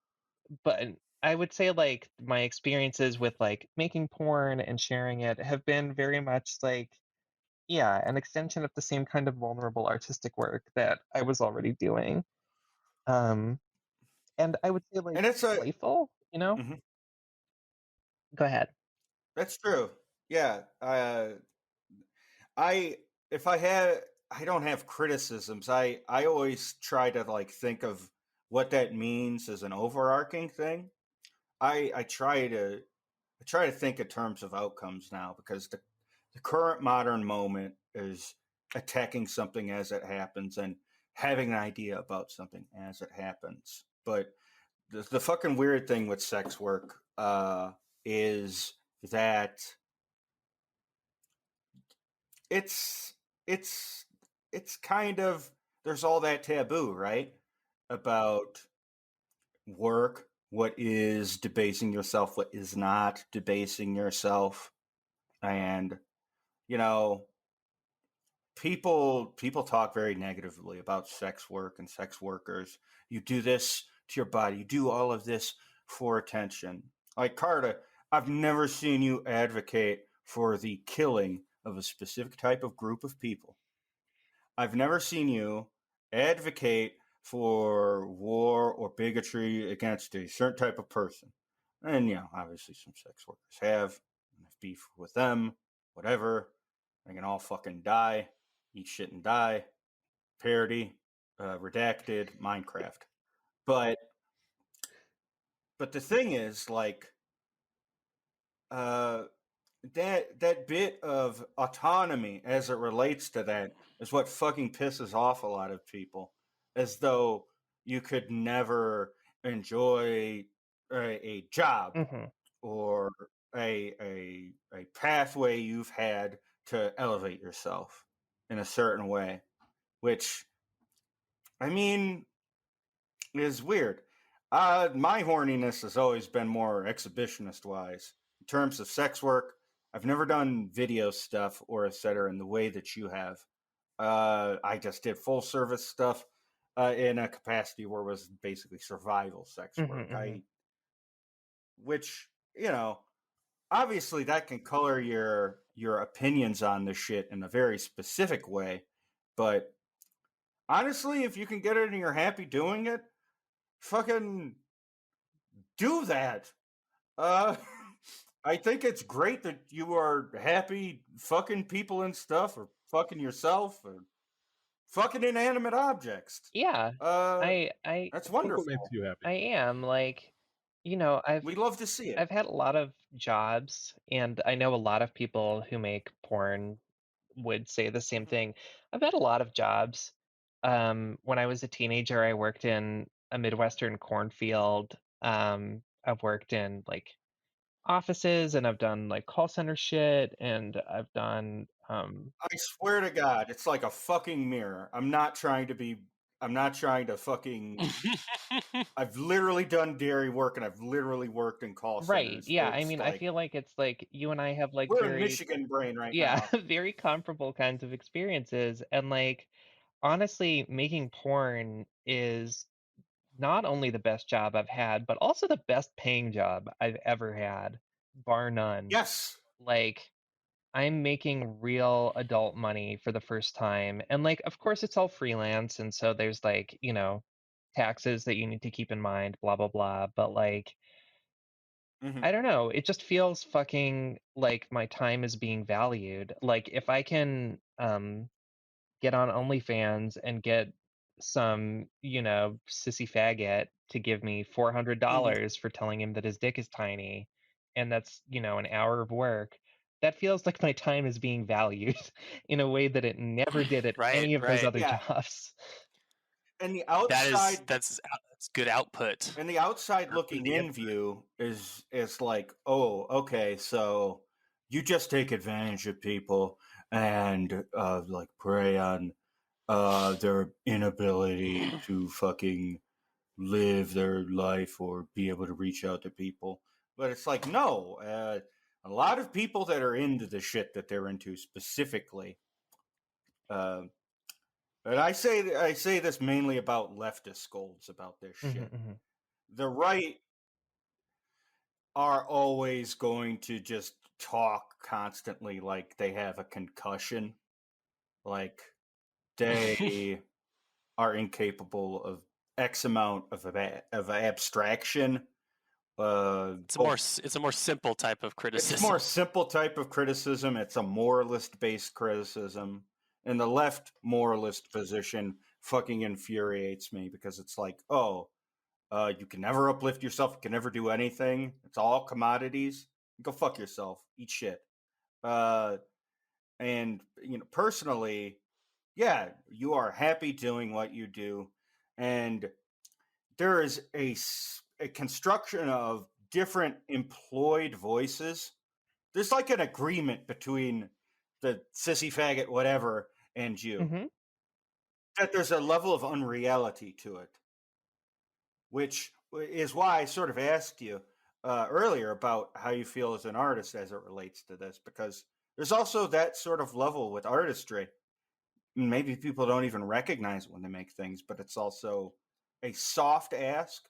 but I would say like my experiences with like making porn and sharing it have been very much like yeah, an extension of the same kind of vulnerable artistic work that I was already doing. Um and I would say like And it's a playful, you know? mhm, Go ahead. that's true. Yeah. I if I had I don't have criticisms. I always try to like think of what that means as an overarching thing. I try to think in terms of outcomes now, because the current modern moment is attacking something as it happens and having an idea about something as it happens. But the fucking weird thing with sex work is that it's it's it's kind of, there's all that taboo, right? About work, what is debasing yourself, what is not debasing yourself. And you know, people talk very negatively about sex work and sex workers. You do this to your body, you do all of this for attention. Like, Carta, I've never seen you advocate for the killing of a specific type of group of people. I've never seen you advocate for war or bigotry against a certain type of person. And obviously some sex workers have beef with them, whatever. They can all fucking die, eat shit and die. Parody, redacted, Minecraft. But the thing is, like, uh, that bit of autonomy as it relates to that is what fucking pisses off a lot of people, as though you could never enjoy a job Mhm. or a pathway you've had to elevate yourself in a certain way, which, I mean, is weird. My horniness has always been more exhibitionist wise. In terms of sex work, I've never done video stuff or etc. in the way that you have. I just did full service stuff. in a capacity where it was basically survival sex work. Which, obviously that can color your opinions on this shit in a very specific way, but honestly, if you can get it and you're happy doing it, fucking do that. I think it's great that you are happy fucking people and stuff, or fucking yourself, or fucking inanimate objects. Yeah. I That's Look what wonderful. makes you happy. I am like, I've We love to see it. had a lot of jobs, and I know a lot of people who make porn would say the same thing. I've had a lot of jobs. When I was a teenager, I worked in a Midwestern cornfield. I've worked in like offices, and I've done like call center shit, and I've done I swear to God, it's like a fucking mirror. I'm not trying to fucking. I've literally done dairy work, and I've literally worked in call right. centers. Yeah, I It's mean, I like feel like it's like you and I have like we're in very, Michigan brain right yeah, now. very comparable kinds of experiences. And like, honestly, making porn is not only the best job I've had, but also the best paying job I've ever had, bar none. Yes. Like, I'm making real adult money for the first time. And like, of course, it's all freelance. And so there's like, taxes that you need to keep in mind, blah, blah, blah. But like, Mhm. I don't know. It just feels fucking like my time is being valued. Like, if I can get on OnlyFans and get some, sissy faggot to give me Mhm. $400 for telling him that his dick is tiny, and that's, an hour of work, that feels like my time is being valued in a way that it never did at Right, any of those right. other Yeah. jobs. And the That is outside that's good output. and the outside For looking the in view is like, oh, okay, so you just take advantage of people and like prey on their inability to fucking live their life or be able to reach out to people. But it's like, no, a lot of people that are into the shit that they're into specifically, uh, and I say this mainly about leftist scolds about this shit. The right are always going to just talk constantly like they have a concussion, like they are incapable of X amount of abstraction. It's a more simple type of It's a criticism. more simple type of criticism. It's a moralist based criticism. And the left moralist position fucking infuriates me because it's like, oh, you can never uplift yourself. You can never do anything. It's all commodities. Go fuck yourself. Eat shit. Uh, and personally, yeah, you are happy doing what you do, and there is a construction of different employed voices. There's like an agreement between the sissy faggot whatever and you that there's a level of unreality to it, which is why I sort of asked you earlier about how you feel as an artist as it relates to this, because there's also that sort of level with artistry. Maybe people don't even recognize it when they make things, but it's also a soft ask,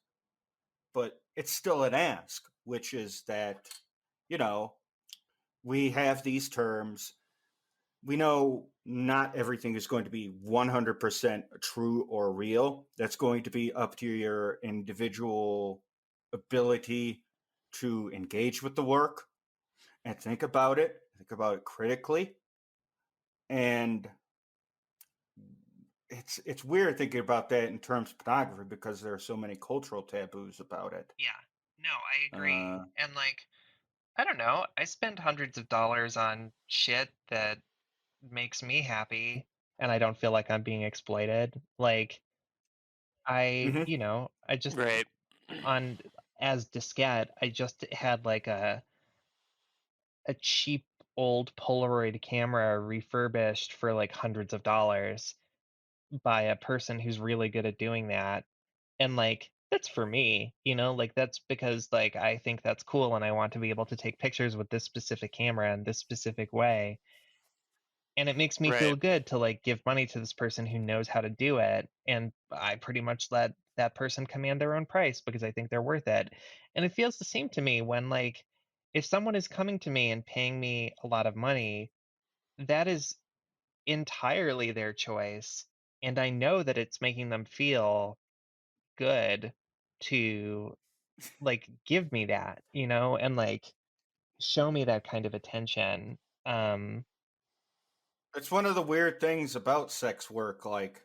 but it's still an ask, which is that, you know, we have these terms. We know not everything is going to be 100% true or real. That's going to be up to your individual ability to engage with the work and think about it critically. And it's weird thinking about that in terms of pornography because there are so many cultural taboos about it. Yeah. No, I agree. Uh, And like, I don't know, I spend hundreds of dollars on shit that makes me happy, and I don't feel like I'm being exploited. Like, mhm. I just Right. on as Diskette, I just had like a cheap old Polaroid camera refurbished for like hundreds of dollars by a person who's really good at doing that. And like, that's for me, like that's because like I think that's cool and I want to be able to take pictures with this specific camera in this specific way. and it makes me feel Right. good to like give money to this person who knows how to do it, and I pretty much let that person command their own price because I think they're worth it. And it feels the same to me when like if someone is coming to me and paying me a lot of money, that is entirely their choice, and I know that it's making them feel good to like give me that, and like show me that kind of attention. um It's one of the weird things about sex work. Like,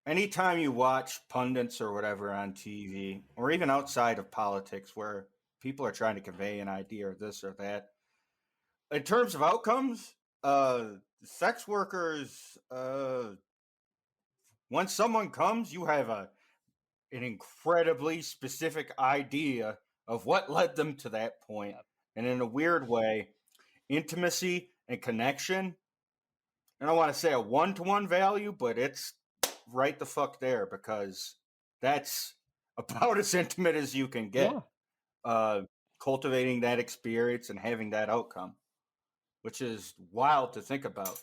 anytime you watch pundits or whatever on TV, or even outside of politics, where people are trying to convey an idea or this or that, in terms of outcomes, sex workers, when someone comes, you have an incredibly specific idea of what led them to that point. Yep. And in a weird way, intimacy and connection, I don't want to say a one-to-one value, but it's right the fuck there, because that's about as intimate as you can Yeah. get. Cultivating that experience and having that outcome, which is wild to think about.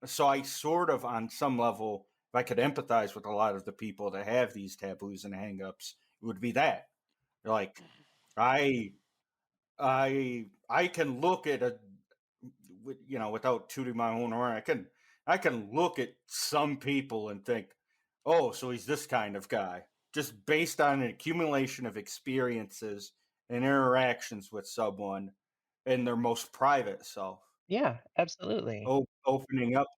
So I sort of, on some level, if I could empathize with a lot of the people that have these taboos and hangups, it would be that. Like, I can look at without tooting my own horn, I can look at some people and think, oh, so he's this kind of guy, just based on an accumulation of experiences and interactions with someone in their most private self. Yeah, absolutely. Opening up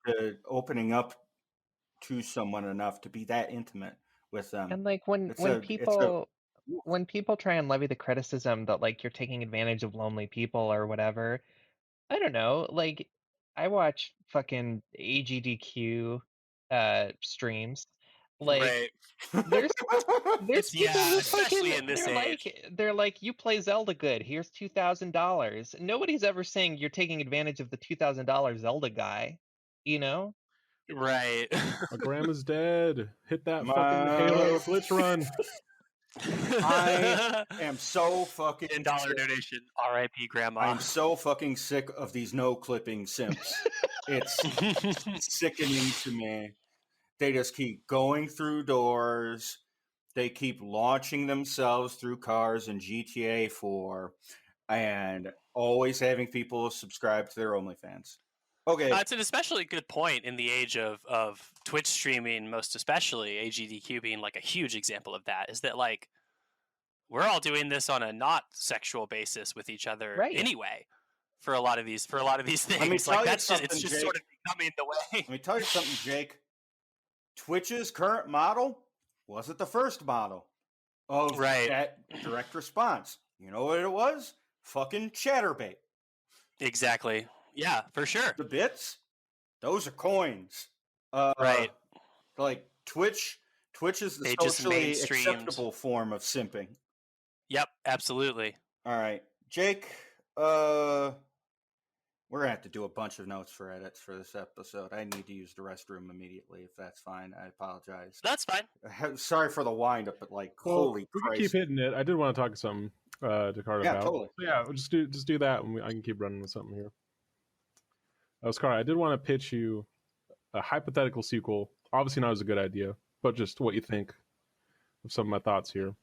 to someone enough to be that intimate with them. And like when It's when a it's a people when people try and levy the criticism that like you're taking advantage of lonely people or whatever, I don't know, like I watch fucking AGDQ streams. Like Right. there's there's It's people who especially fucking in this age. they're like you play Zelda good. Here's $2,000. Nobody's ever saying you're taking advantage of the $2,000 Zelda guy, you know? Right. My grandma's dead. Hit that fucking Halo My, glitch run. I am so fucking $10 sick. donation. R.I.P. Grandma. I'm so fucking sick of these no clipping simps. It's sickening to me. They just keep going through doors. They keep launching themselves through cars in GTA 4 and always having people subscribe to their OnlyFans. Okay. It's an especially good point in the age of Twitch streaming, most especially AGDQ being like a huge example of that. Is that like we're all doing this on a not sexual basis with each other Right. anyway for a lot of these things. Let me tell Like you that's just it's something, just Jake. sort of becoming the way. Let me tell you something, Jake. Twitch's current model wasn't the first model of Right. that direct response. You know what it was? Fucking chatterbait. Exactly. Yeah, for sure. The bits, those are coins. Right. Like Twitch is the They just socially mainstreamed. acceptable form of simping. Yep, absolutely. All right, Jake. We're gonna have to do a bunch of notes for edits for this episode. I need to use the restroom immediately, if that's fine. I apologize. That's fine. Sorry for the wind up, but like, Well, holy we can Christ! keep hitting it. I did want to talk something to Carta Yeah, about. totally. So yeah, we'll just do that, and I can keep running with something here. Carta, I did want to pitch you a hypothetical sequel. Obviously, not as a good idea, but just what you think of some of my thoughts here.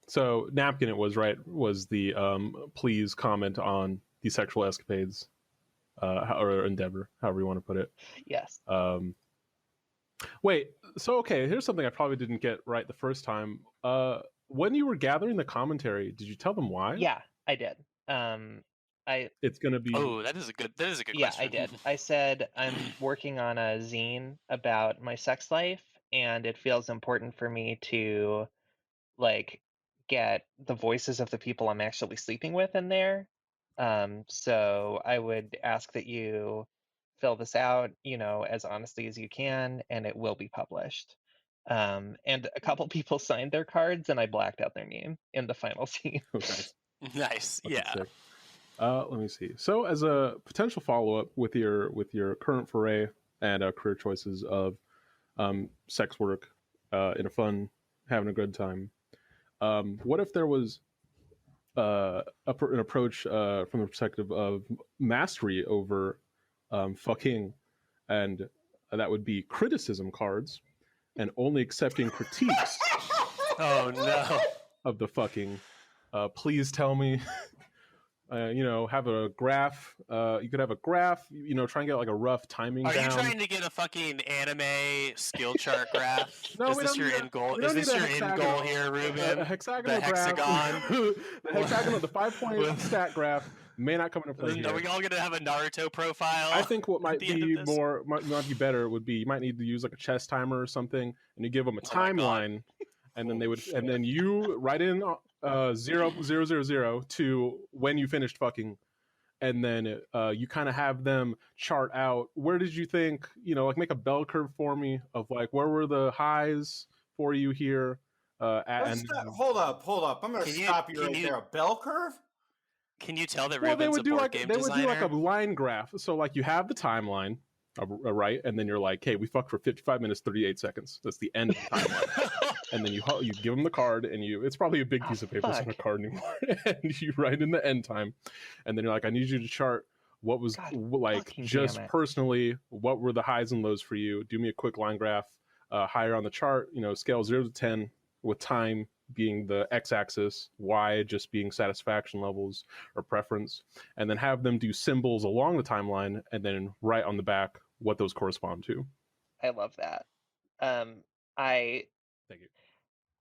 So Napkin, it was right, was the please comment on the sexual escapades or endeavor, however you want to put it. Yes. Wait, so okay, here's something I probably didn't get right the first time. When you were gathering the commentary, did you tell them why? Yeah, I did. It's gonna be. Oh, that is a good Yeah, question. I did. I said I'm working on a zine about my sex life, and it feels important for me to like get the voices of the people I'm actually sleeping with in there. So I would ask that you fill this out, as honestly as you can, and it will be published. And a couple people signed their cards, and I blacked out their name in the final scene. Okay. Nice. Fucking Yeah. sick. Let me see. So, as a potential follow-up with your current foray and career choices of sex work in a fun, having a good time, what if there was an approach from the perspective of mastery over fucking, and that would be criticism cards and only accepting critiques Oh no. of the fucking. Please tell me. Have a graph. You could have a graph. Try and get like a rough timing Are down. you trying to get a fucking anime skill chart graph? No, Is we this don't your need end goal? we Is don't this need a your end goal here, Ruben? A hexagonal The graph. hexagon? The hexagonal, the 5-point stat graph may not come into play here. Are we all gonna have a Naruto profile? I think what at might the end of be this? might be better would be you might need to use like a chess timer or something, and you give them a Oh my God. timeline, and then and then you write in 0,000 to when you finished fucking, and then you kind of have them chart out where did you think, like make a bell curve for me of like where were the highs for you here. Hold up. I'm going to stop you right there. A bell curve? Can you tell that Well, Ruben's a board game they would do like designer? a line graph. So like you have the timeline, right, and then you're like, hey, we fucked for 55 minutes 38 seconds. That's the end of the timeline. And then you give them the card, and it's probably a big piece of paper. It's not a card anymore. And you write in the end time, and then you're like, I need you to chart what was just personally, what were the highs and lows for you. Do me a quick line graph, higher on the chart, scale 0 to 10 with time being the x-axis, y just being satisfaction levels or preference, and then have them do symbols along the timeline and then write on the back what those correspond to. I love that. Thank you.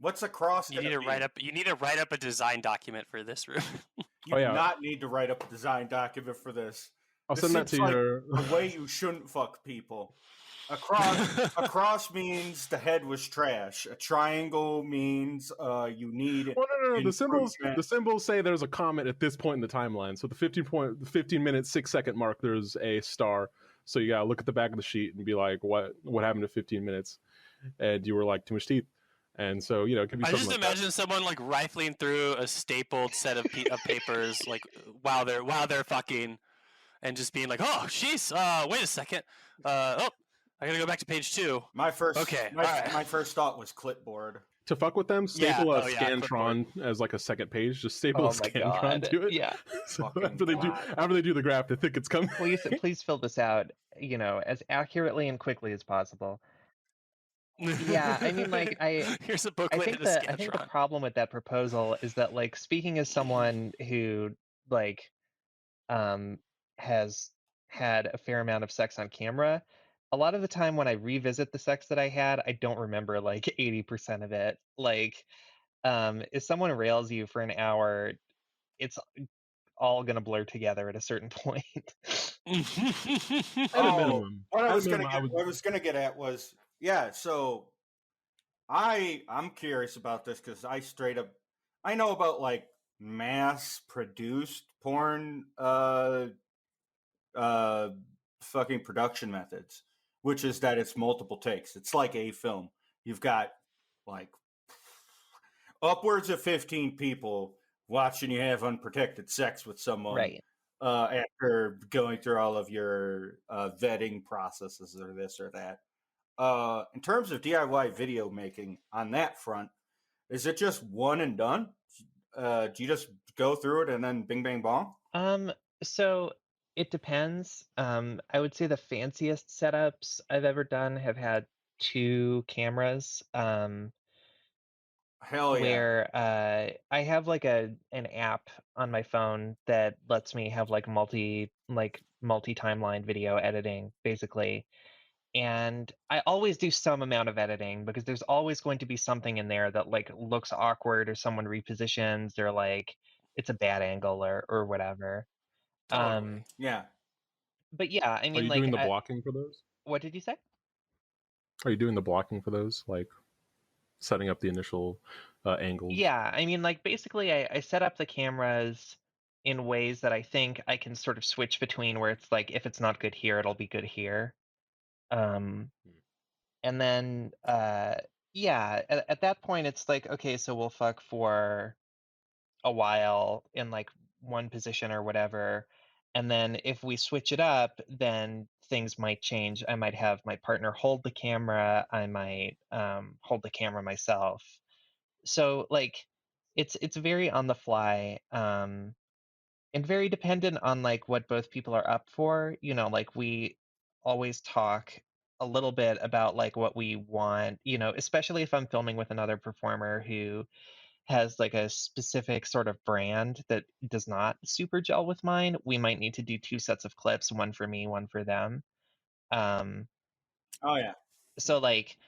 What's across? You need to write up. You need to write up a design document for this, Ruben. You do not need to write up a design document for this. I'll send that to you. The way you shouldn't fuck people. Across means the head was trash. A triangle means you need. Well, no. The symbols say there's a comment at this point in the timeline. So the 15-minute 6-second mark, there's a star. So you gotta look at the back of the sheet and be like, what happened to 15 minutes? And you were like, too much teeth. And so it could be. I just imagine someone like rifling through a stapled set of papers like while they're fucking, and just being like, oh, jeez, wait a second, I gotta go back to page 2. My first thought was clipboard. To fuck with them, staple a Scantron as like a second page. Just staple a Scantron to it. Yeah. So after they do the graph, they think it's coming. Please fill this out, as accurately and quickly as possible. Yeah, I mean, like, here's a booklet. I think the problem with that proposal is that, like, speaking as someone who like has had a fair amount of sex on camera, a lot of the time when I revisit the sex that I had, I don't remember like 80% of it. Like, if someone rails you for an hour, it's all gonna blur together at a certain point. What I was gonna get at was, so I'm curious about this because I know about like mass produced porn fucking production methods, which is that it's multiple takes. It's like a film. You've got like upwards of 15 people watching you have unprotected sex with someone, right? After going through all of your vetting processes or this or that. In terms of DIY video making on that front, is it just one and done? Do you just go through it and then bing bang bong? So it depends. I would say the fanciest setups I've ever done have had 2 cameras. Hell yeah. Where I have like an app on my phone that lets me have like multi timeline video editing, basically. And I always do some amount of editing because there's always going to be something in there that like looks awkward, or someone repositions, or like it's a bad angle or whatever. Totally. Yeah. But yeah, I mean, are you like, doing the blocking for those? What did you say? Are you doing the blocking for those, like setting up the initial angles? Yeah, I mean, like, basically I set up the cameras in ways that I think I can sort of switch between, where it's like, if it's not good here, it'll be good here. And then at that point it's like, okay, so we'll fuck for a while in like one position or whatever, and then if we switch it up, then things might change. I might have my partner hold the camera, I might hold the camera myself. So like it's very on the fly, and very dependent on like what both people are up for. Like we always talk a little bit about like what we want, especially if I'm filming with another performer who has like a specific sort of brand that does not super gel with mine. We might need to do two sets of clips, one for me, one for them. Um, Oh yeah. so like,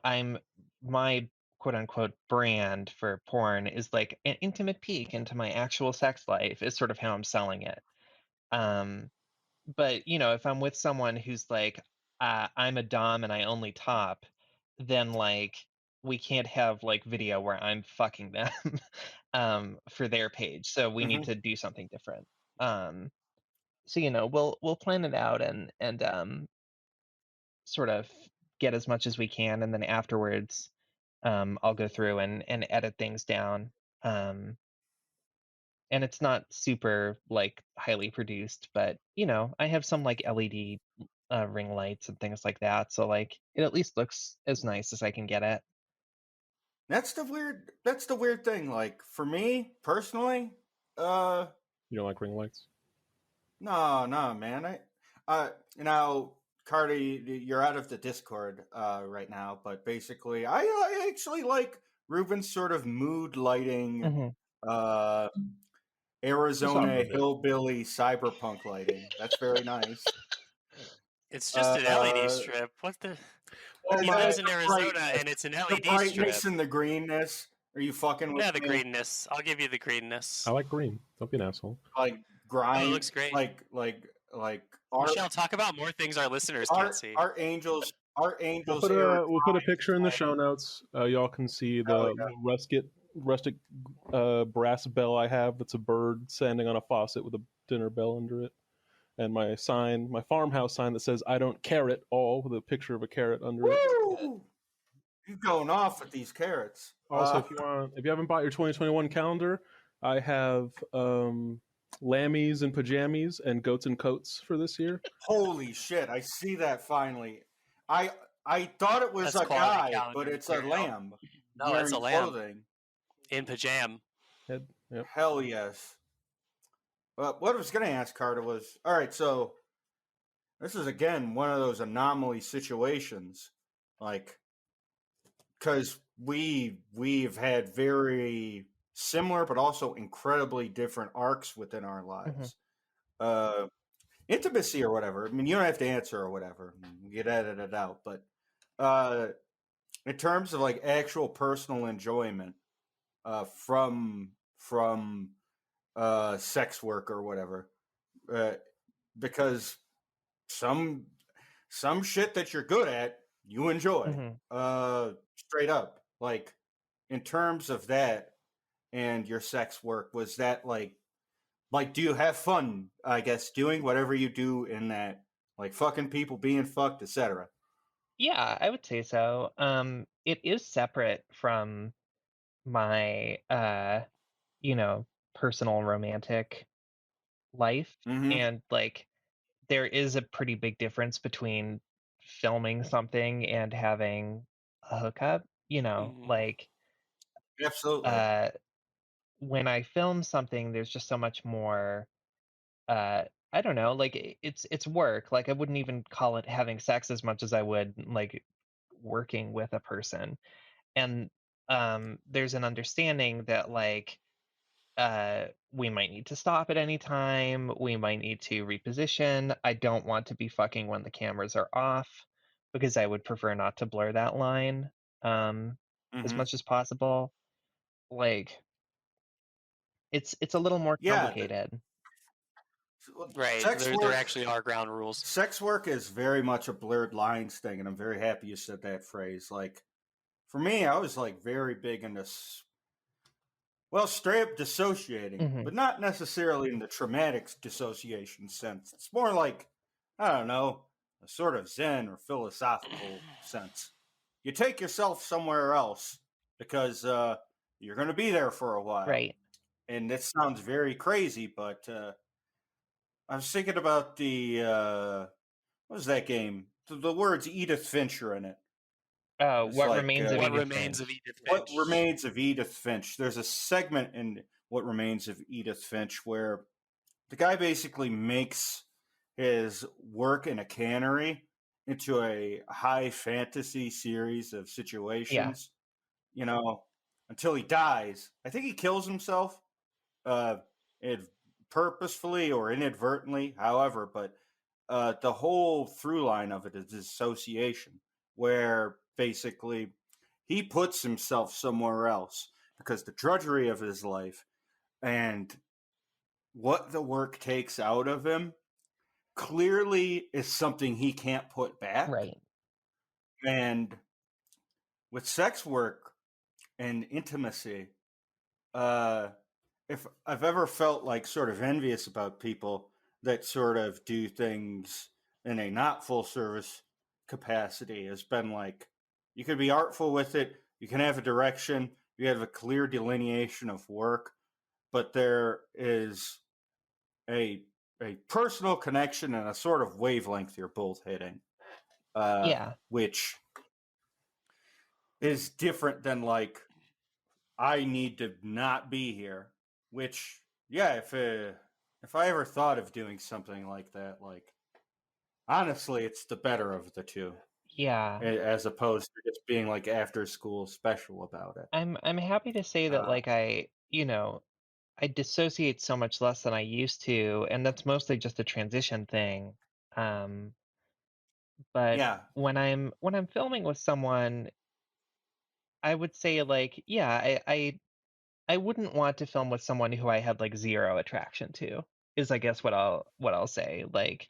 I'm my quote unquote brand for porn is like an intimate peek into my actual sex life is sort of how I'm selling it. Um, but if I'm with someone who's like, I'm a dom and I only top, then like we can't have like video where I'm fucking them for their page. So we need Hmm. to do something different. Um, so we'll plan it out and sort of get as much as we can, and then afterwards, I'll go through and edit things down. Um, and it's not super like highly produced, but I have some like LED ring lights and things like that, so like it at least looks as nice as I can get it. That's the weird thing. Like for me personally, uh You don't like ring lights? no, man. Now, Cardi, you're out of the Discord right now, but basically, I actually like Ruben's sort of mood lighting, Hmm. uh, Just some Arizona of it. hillbilly cyberpunk lighting. That's very nice. It's just an LED Uh, strip. What the? well, He the lives in Arizona brightness, and it's an the LED strip. brightness and the greenness. Are you fucking with Yeah, the me? greenness. I'll give you the I greenness. like green. Don't be an asshole. Like Oh, it grind, looks great. like our Michelle, talk about more things our listeners can't our see. our angels, our We'll angels put air a grinds picture in the like show notes. Y'all can see hell the little rustic brass bell I have. That's a bird standing on a faucet with a dinner bell under it, and my sign, my farmhouse sign that says "I don't carrot all" with a picture of a carrot under it. Woo! You going off with these carrots? Also, if you haven't bought your 2021 calendar, I have lammies and pajamas and goats and coats for this year. Holy shit! I see that finally. I I thought it was That's a quality guy, but calendar it's a material. lamb No, that's a wearing lamb clothing. in pajam. Yep. Hell yes. What I was going to ask Carter was, all right. So this is again one of those anomaly situations, like because we've had very similar but also incredibly different arcs within our Hmm. lives. Uh, Intimacy or whatever. I mean, you don't have to answer or whatever. You get edited out. But uh, in terms of like actual personal enjoyment from sex work or whatever, uh, because some some shit that you're good at you enjoy. Hmm. Straight up, like in terms of that and your sex work, was that like, do you have fun, I guess, doing whatever you do in that, like fucking people, being fucked, etc.? Yeah, I would say so. It is separate from my you know personal romantic life, Mm-hmm. and like there is a pretty big difference between filming something and having a hookup. Mhm. Like Absolutely. uh when I film something, there's just so much more. uh I don't know, like it's work. Like I wouldn't even call it having sex as much as I would like working with a person. And there's an understanding that like we might need to stop at any time, we might need to reposition. I don't want to be fucking when the cameras are off, because I would prefer not to blur that line um as Mm-hmm. much as possible. Like it's a little more Yeah. complicated. Right. Sex There work. actually are ground rules. Sex work is very much a blurred lines thing, and I'm very happy you said that phrase. Like for me, I was like very big into well, straight up dissociating, Hmm. but not necessarily in the traumatic dissociation sense. It's more like, I don't know, a sort of Zen or philosophical sense. You take yourself somewhere else because you're going to be there for a while. Right. And that sounds very crazy, but I was thinking about the, what was that game? The words Edith Fincher in it. It's What like remains of What Edith remains of Finch? Edith What Finch? Remains of Edith Finch. There's a segment in What Remains of Edith Finch where the guy basically makes his work in a cannery into a high fantasy series of Yeah. situations, you know, until he dies. I think he kills himself, it purposefully or inadvertently, however, but the whole through line of it is dissociation, where basically he puts himself somewhere else because the drudgery of his life and what the work takes out of him clearly is something he can't put back. Right. And with sex work and intimacy, if I've ever felt like sort of envious about people that sort of do things in a not full service capacity, has been like you could be artful with it, you can have a direction, you have a clear delineation of work, but there is a personal connection and a sort of wavelength you're both hitting, Yeah. which is different than like I need to not be here. Which, yeah, if I ever thought of doing something like that, like honestly, it's the better of the two, Yeah. as opposed to just being like after school special about it. I'm happy to say that Uh, like I dissociate so much less than I used to, and that's mostly just a transition thing. Um, but yeah, when I'm filming with someone, I would say like, yeah, I wouldn't want to film with someone who I had like zero attraction to, is I guess what I'll say. Like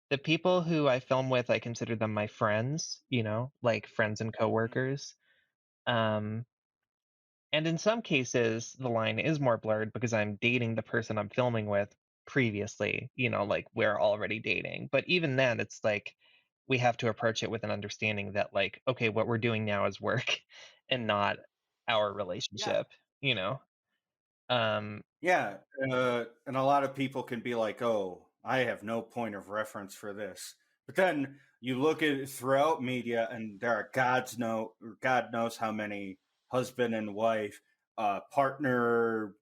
the people who I film with, I consider them my friends, like friends and coworkers. Um, And in some cases, the line is more blurred because I'm dating the person I'm filming with previously, like we're already dating. But even then, it's like we have to approach it with an understanding that, like, okay, what we're doing now is work and not our yeah, relationship, you know? Um, yeah. And a lot of people can be like, "Oh, I have no point of reference for this," but then you look at it throughout media, and there are God knows how many husband and wife, partner,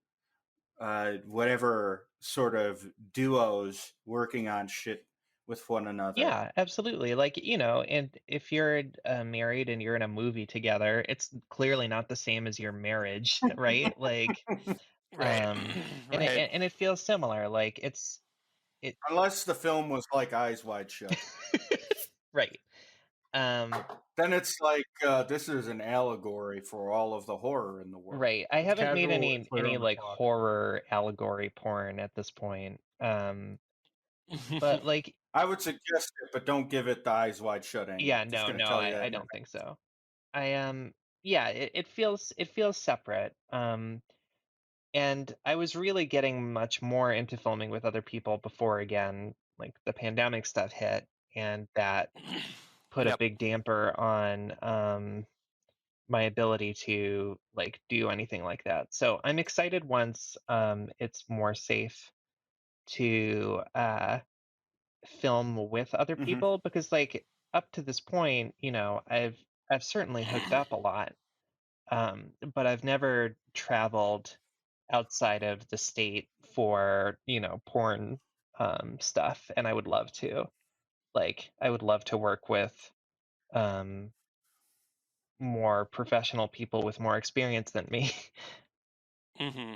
whatever sort of duos working on shit with one another. yeah, absolutely. Like, and if you're married and you're in a movie together, it's clearly not the same as your marriage, right? Like, Right. and Right. it feels similar. Like, it, Unless the film was like Eyes Wide Shut. right. Um, Then it's like this is an allegory for all of the horror in the world. right. I It's haven't made casual and clear any on the like plot. horror allegory porn at this point. But like, I would suggest it, but don't give it the Eyes Wide Shut angle. yeah, Just no, gonna no, tell you I that. don't think so. I yeah, it feels separate. And I was really getting much more into filming with other people before again, like the pandemic stuff hit, and that put a Yep. big damper on my ability to like do anything like that. So I'm excited once it's more safe to film with other Hmm. people because like up to this point, I've certainly hooked up a lot, but I've never traveled outside of the state for porn stuff, and I would love to. Like I would love to work with um, more professional people with more experience than me. Hmm.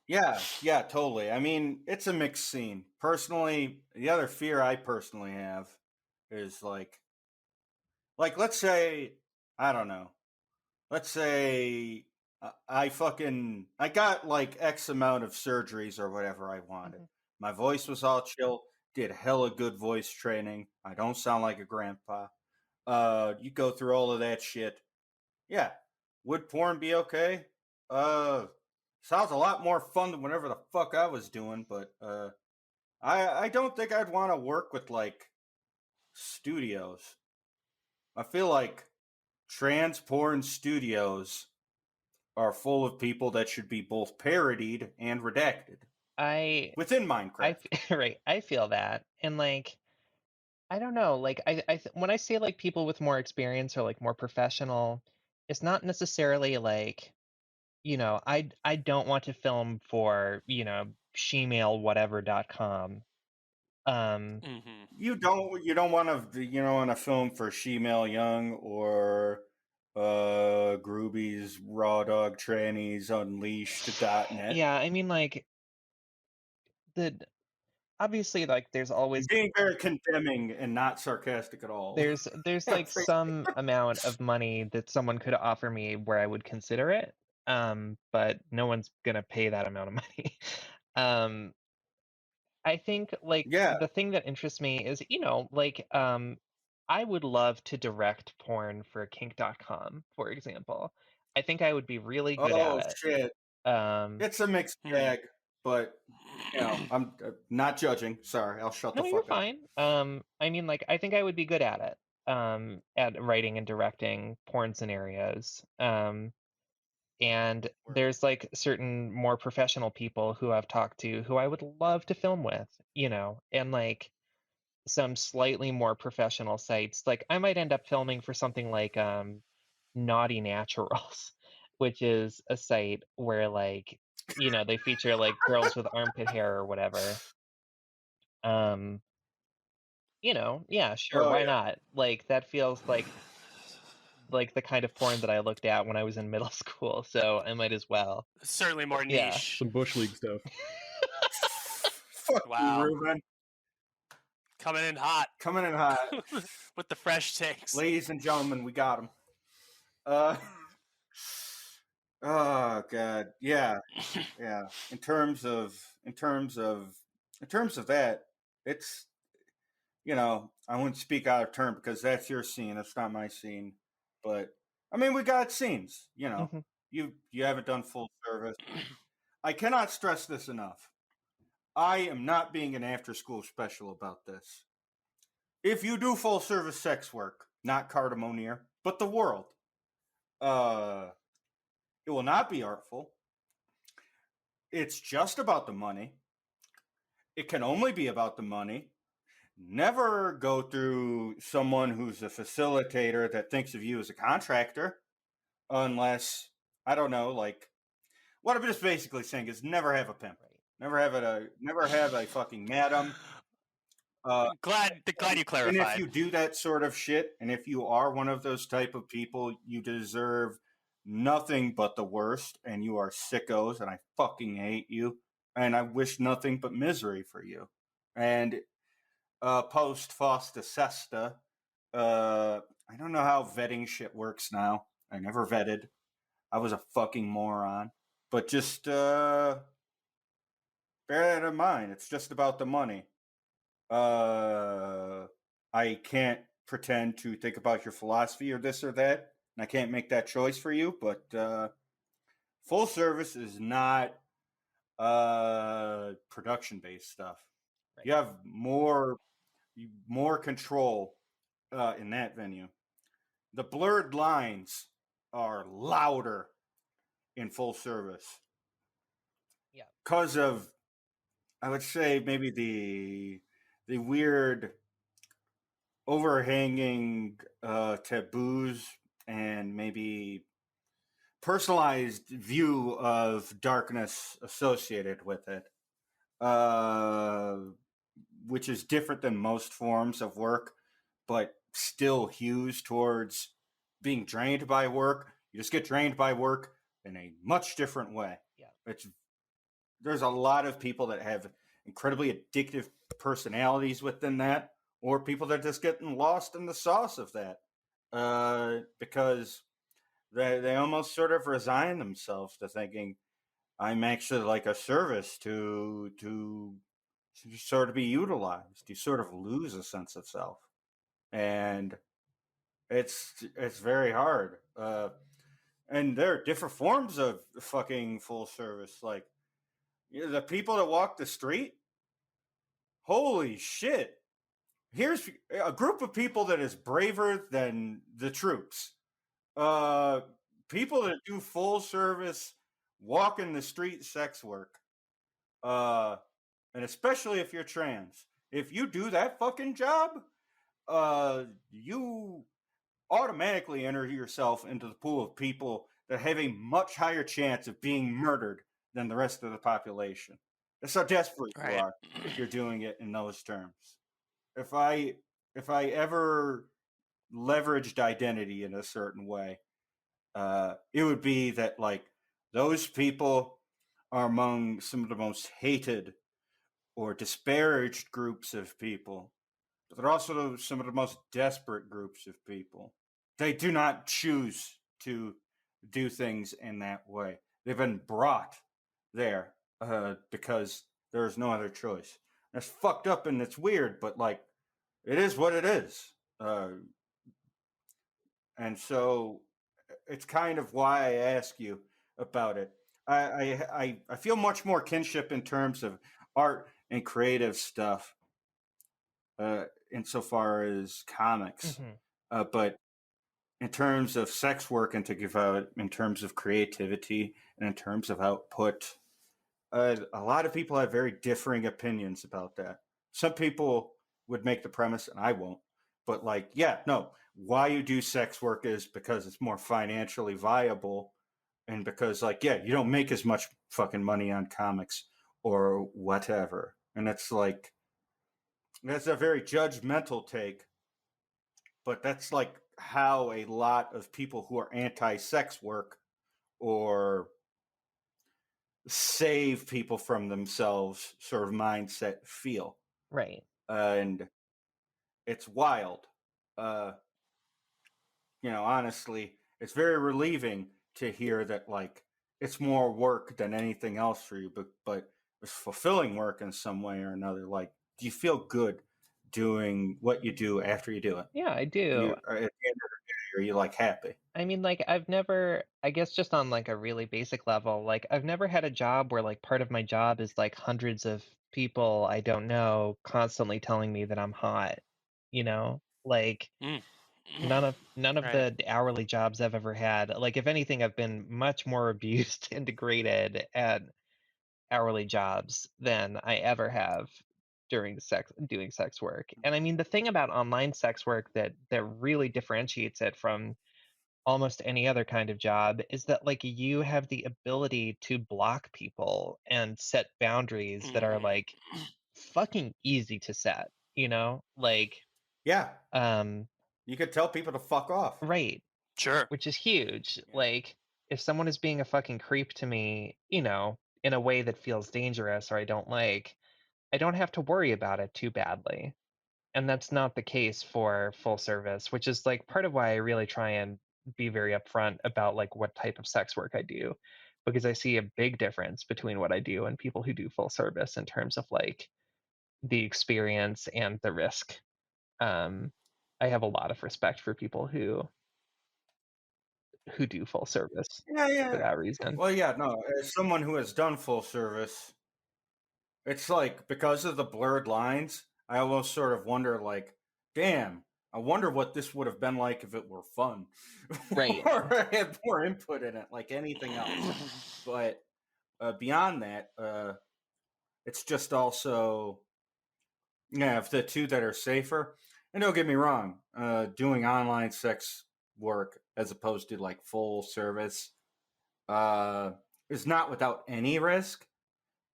Yeah, yeah, totally. I mean, it's a mixed scene. Personally, the other fear I personally have is like let's say, I don't know. Let's say I got like X amount of surgeries or whatever I wanted. Mhm. My voice was all chill, did hella good voice training. I don't sound like a grandpa. You go through all of that shit. Yeah. Would porn be okay? Uh Sounds a lot more fun than whatever the fuck I was doing, but I don't think I'd want to work with like studios. I feel like trans porn studios are full of people that should be both parodied and redacted I within Minecraft. right, I feel that, and like I don't know. Like when I say like people with more experience or like more professional, it's not necessarily like, I don't want to film for, shemale.whatever.com. Hmm. You don't want to film for Shemale Young or Groovy's Raw Dog Trannies Unleashed.net. Yeah, I mean like the obviously like there's You're always being very condemning and not sarcastic at all. there's like some amount of money that someone could offer me where I would consider it. But no one's gonna pay that amount of money. um I think like Yeah. the thing that interests me is, like I would love to direct porn for kink.com, for example. I think I would be really good Oh at shit. it. It's a mixed bag, but I'm not judging. Sorry, I'll shut the No, you're fuck up. fine. I mean like I think I would be good at it. At writing and directing porn scenarios. And there's like certain more professional people who I've talked to who I would love to film with, and like some slightly more professional sites. Like I might end up filming for something like Naughty Naturals, which is a site where like, they feature like girls with armpit hair or whatever. Um, yeah, sure, Oh why yeah. not? Like that feels like the kind of porn that I looked at when I was in middle school, so I might as well. Certainly more Yeah. niche. Some bush league stuff. Fuck you, Wow. Ruben. Coming in hot Coming in hot. with the fresh takes. Ladies and gentlemen, we got him. Oh god. Yeah. Yeah. In terms of that, it's I wouldn't speak out of turn because that's your scene. It's not my scene. But I mean, we got scenes. Hmm. You haven't done full service. I cannot stress this enough. I am not being an after-school special about this. If you do full service sex work, not Carta Monir, but the world, it will not be artful. It's just about the money. It can only be about the money. Never go through someone who's a facilitator that thinks of you as a contractor, unless, I don't know, like, what I'm just basically saying is never have a pimp. Never have a fucking madam. Glad you And clarified. if you do that sort of shit, and if you are one of those type of people, you deserve nothing but the worst, and you are sickos, and I fucking hate you, and I wish nothing but misery for you. And post Fosta Sesta, I don't know how vetting shit works now. I never vetted. I was a fucking moron. But just bear that in mind. It's just about the money. I can't pretend to think about your philosophy or this or that, and I can't make that choice for you. But full service is not production based stuff. Right. You have more control in that venue. The blurred lines are louder in full service. Yeah. Because of, I would say, maybe the weird overhanging taboos and maybe personalized view of darkness associated with it, which is different than most forms of work, but still hews towards being drained by work. You just get drained by work in a much different way. Yeah. There's a lot of people that have incredibly addictive personalities within that, or people that are just getting lost in the sauce of that, because they almost sort of resign themselves to thinking, I'm actually like a service to sort of be utilized. You sort of lose a sense of self, and it's very hard. And there are different forms of fucking full service. Like, the people that walk the street. Holy shit! Here's a group of people that is braver than the troops. People that do full service, walk in the street sex work. And especially if you're trans. If you do that fucking job, you automatically enter yourself into the pool of people that have a much higher chance of being murdered than the rest of the population. That's how desperate you Right. are if you're doing it in those terms. If I ever leveraged identity in a certain way, it would be that like those people are among some of the most hated or disparaged groups of people, but they're also some of the most desperate groups of people. They do not choose to do things in that way. They've been brought there because there's no other choice. That's fucked up and it's weird, but like it is what it is. And so it's kind of why I ask you about it. I feel much more kinship in terms of art and creative stuff, insofar as comics. But in terms of sex work and to give out, in terms of creativity and in terms of output, a lot of people have very differing opinions about that. Some people would make the premise, and I won't, but like, yeah, no, why you do sex work is because it's more financially viable and because, like, yeah, you don't make as much fucking money on comics or whatever. And it's like, that's a very judgmental take, but that's like how a lot of people who are anti-sex work or save people from themselves sort of mindset feel. Right. And it's wild. Honestly, it's very relieving to hear that like it's more work than anything else for you, but it's fulfilling work in some way or another. Like, do you feel good doing what you do after you do it? Yeah, I do. At the end of the day, are you like happy? I mean, like, I've never, I guess just on like a really basic level, like, I've never had a job where like part of my job is like hundreds of people I don't know constantly telling me that I'm hot, you know? Like, Mm. none of Right. the hourly jobs I've ever had. Like, if anything, I've been much more abused and degraded at hourly jobs than I ever have doing sex work. And I mean, the thing about online sex work that really differentiates it from almost any other kind of job is that like you have the ability to block people and set boundaries that are Mm. like fucking easy to set, you know? Like Yeah, um you could tell people to fuck off. right, Sure. which is huge. Yeah. Like if someone is being a fucking creep to me, you know, in a way that feels dangerous or I don't like, I don't have to worry about it too badly. And that's not the case for full service, which is like part of why I really try and be very upfront about like what type of sex work I do, because I see a big difference between what I do and people who do full service in terms of like the experience and the risk. um I have a lot of respect for people who do full service Yeah, for yeah. that reason. Well, yeah, no, as someone who has done full service, it's like because of the blurred lines, I almost sort of wonder, like, damn, I wonder what this would have been like if it were fun Right. or had more input in it, like anything else. But beyond that, it's just also, yeah, if the two that are safer, and don't get me wrong, doing online sex work as opposed to like full service uh, is not without any risk,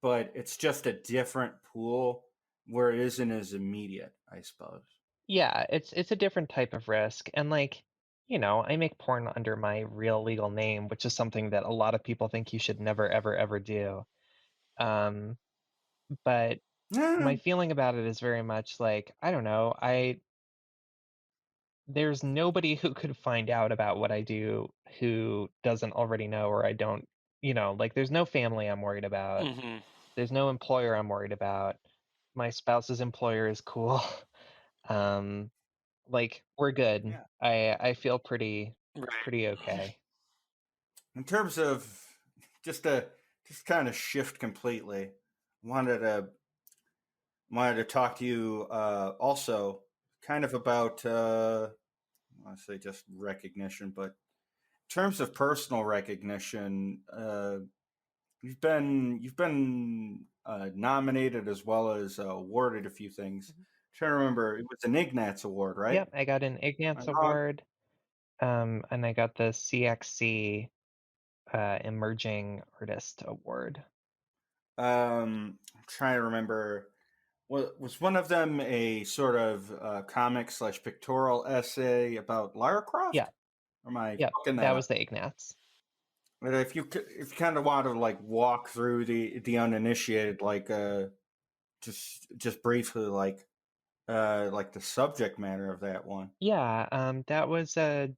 but it's just a different pool where it isn't as immediate, I suppose. Yeah, it's a different type of risk. And like, you know, I make porn under my real legal name, which is something that a lot of people think you should never ever ever do. um but Yeah, my feeling about it is very much like, I don't know, I there's nobody who could find out about what I do who doesn't already know, or I don't, you know, like there's no family I'm worried about. Hmm. There's no employer I'm worried about. My spouse's employer is cool. um like we're good. yeah. I feel Right. pretty okay. In terms of just to just kind of shift completely, wanted to wanted to talk to you also kind of about I want to say just recognition, but in terms of personal recognition, you've been nominated as well as awarded a few things trying to remember. It was an Ignatz Award, right? Yep, I got an Ignatz Award, and I got the CXC Emerging Artist Award. I'm trying to remember. Was one of them a sort of comic/pictorial essay about Lara Croft? Yeah. Or am I Yep, fucking that up? was the Ignatz. But if you kind of want to like walk through the uninitiated, like just briefly, like the subject matter of that one. Yeah, that was a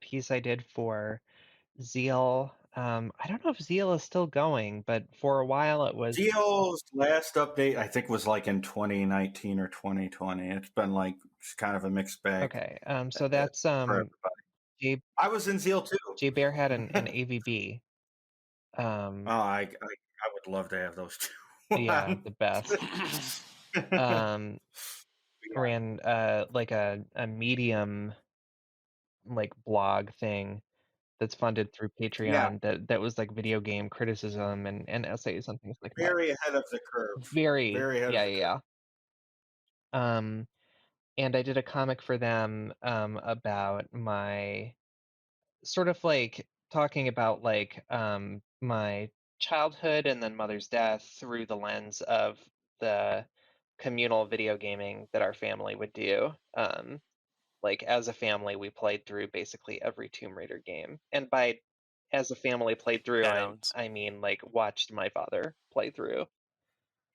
piece I did for Zeal. I don't know if Zeal is still going, but for a while it was. Zeal's last update, I think, was like in 2019 or 2020. It's been like kind of a mixed bag. Okay, so that's for everybody. I was in Zeal too. J Bear had an AVB. I would love to have those two. Yeah, the best. Ran like a Medium like blog thing that's funded through Patreon that was like video game criticism and essays and things like that. Very ahead of the curve. Very ahead of the yeah. And I did a comic for them about my sort of like talking about like my childhood and then mother's death through the lens of the communal video gaming that our family would do. Like as a family, we played through basically every Tomb Raider game, and by as a family played through, I mean like watched my father play through.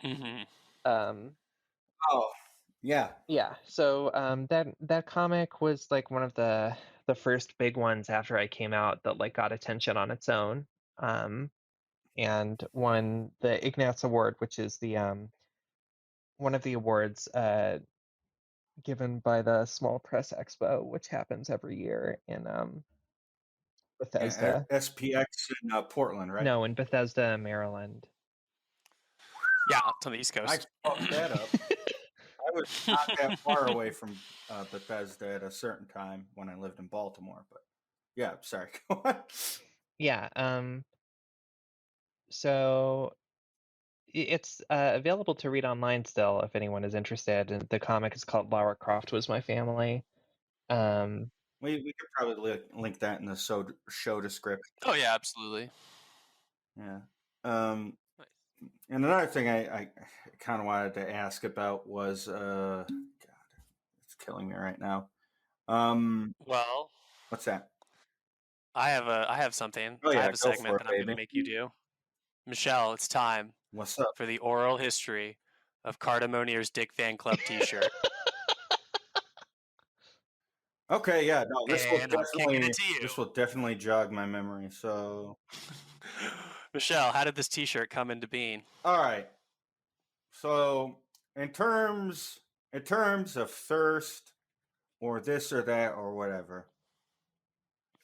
Mm-hmm. Oh, yeah. Yeah. So that comic was like one of the first big ones after I came out that like got attention on its own. And won the Ignatz Award, which is the one of the awards given by the Small Press Expo, which happens every year in Bethesda. SPX in Portland, right? No, in Bethesda, Maryland. Yeah, up to the East Coast. I fucked that up. I was not that far away from Bethesda at a certain time when I lived in Baltimore, but yeah, sorry. Go on. Yeah. So it's available to read online still if anyone is interested. And the comic is called Lara Croft Was My Family. We could probably link that in the show description. Oh yeah, absolutely. Yeah. And another thing I kind of wanted to ask about was God, it's killing me right now. Well, what's that? I have something. Oh, yeah, I have a go segment for it, that I'm going to baby. make you do. Michelle, it's time What's up? for the oral history of Carta Monir's Dick Fan Club T-shirt. Okay, yeah, no, this And I'm kicking it to you. will definitely jog my memory. So, Michelle, how did this T-shirt come into being? all right. So, in terms of thirst or this or that or whatever,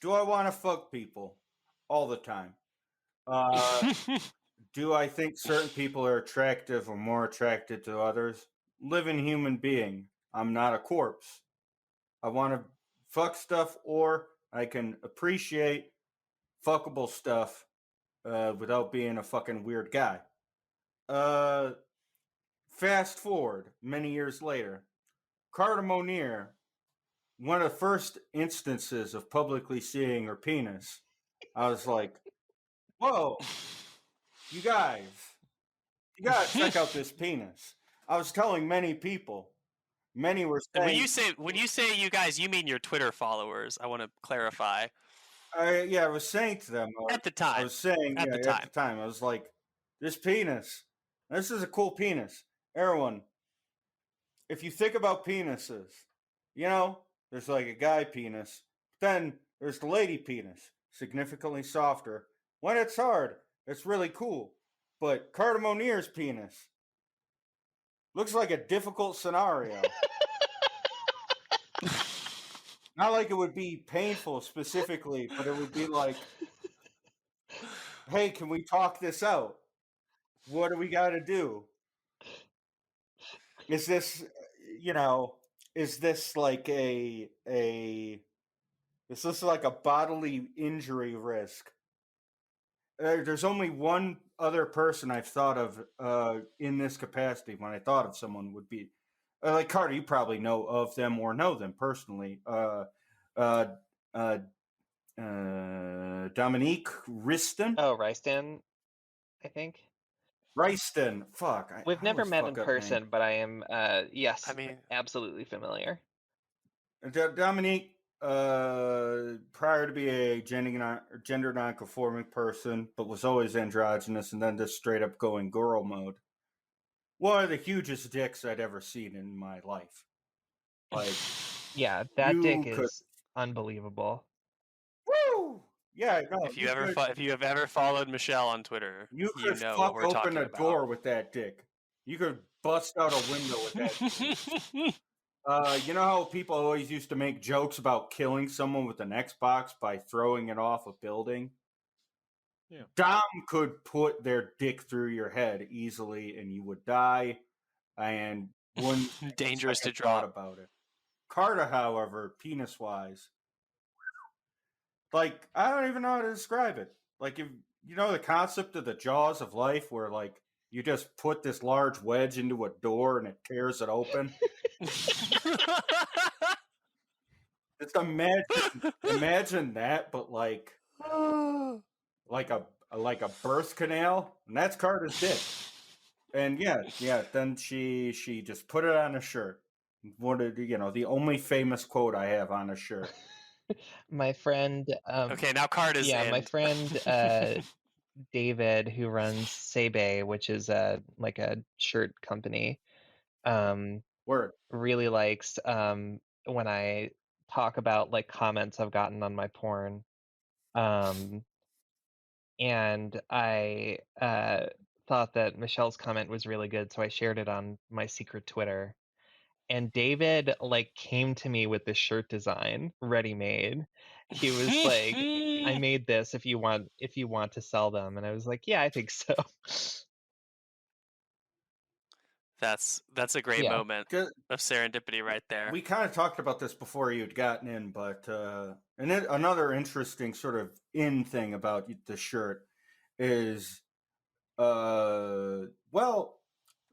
do I want to fuck people all the time? Do I think certain people are attractive or more attracted to others? Living human being. I'm not a corpse. I want to fuck stuff, or I can appreciate fuckable stuff without being a fucking weird guy. Fast forward many years later, Carta Monir, one of the first instances of publicly seeing her penis, I was like, whoa, you guys gotta check out this penis. I was telling many people. Many were saying. When you say you guys, you mean your Twitter followers. I want to clarify. I was saying to them At the time. I was saying At the time. I was like, this penis. This is a cool penis. Everyone, if you think about penises, you know, there's like a guy penis, then there's the lady penis, significantly softer. When it's hard, it's really cool. But Carta Monir's penis looks like a difficult scenario. Not like it would be painful specifically, but it would be like, hey, can we talk this out? What do we got to do? Is this, is this like is this like a bodily injury risk? There's only one other person I've thought of in this capacity when I thought of someone would be like Carta, you probably know of them or know them personally. Dominique Riston. Oh, Ryston, I think. Ryston. Fuck. We've I never always met fuck in up names. person, but I am, yes, I mean, absolutely familiar. Dominique, prior to be a gender non-conforming person, but was always androgynous and then just straight up going girl mode. One of the hugest dicks I'd ever seen in my life. Like, Yeah, that dick you could, is unbelievable. woo! Yeah, no, if you have ever followed Michelle on Twitter, you you could know what fuck we're open talking a about. door with that dick. You could bust out a window with that dick. You know how people always used to make jokes about killing someone with an Xbox by throwing it off a building? Yeah. Dom could put their dick through your head easily and you would die and wouldn't think a Dangerous to second thought drop. about it. Carta, however, penis-wise, like, I don't even know how to describe it. Like, if you know the concept of the jaws of life where, like, you just put this large wedge into a door and it tears it open? Just imagine that, but like a birth canal, and that's Carter's dick. And yeah, then she just put it on a shirt. What did the only famous quote I have on a shirt? My friend, Okay, now card is yeah, in. my friend David, who runs Sebe, which is like a shirt company, Word. really likes when I talk about like comments I've gotten on my porn. And I thought that Michelle's comment was really good, so I shared it on my secret Twitter. And David like came to me with this shirt design ready made. He was like, I made this if you want to sell them. And I was like, yeah, I think so. That's a great Yeah. moment of serendipity right there. We kind of talked about this before you'd gotten in, but another interesting sort of in thing about the shirt is, well,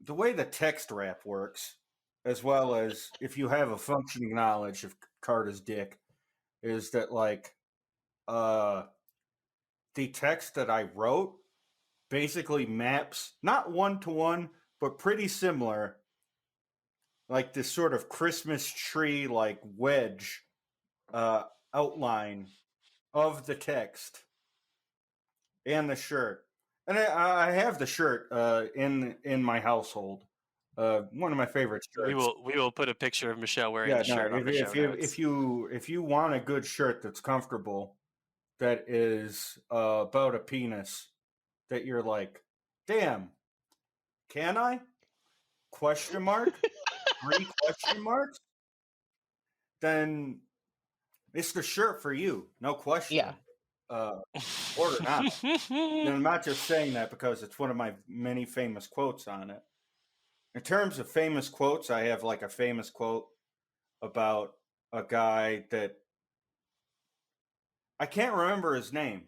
the way the text wrap works, as well as if you have a functioning knowledge of Carta's dick, is that like the text that I wrote basically maps not one-to-one, but pretty similar, like this sort of Christmas tree like wedge outline of the text and the shirt. And I have the shirt in my household. One of my favorite shirts. We will put a picture of Michelle wearing the shirt on the show notes. If you want a good shirt that's comfortable, that is about a penis, that you're like, damn, can I? Question mark? 3 question marks? Then it's the shirt for you, no question. Yeah. Order now. And I'm not just saying that because it's one of my many famous quotes on it. In terms of famous quotes, I have like a famous quote about a guy that I can't remember his name.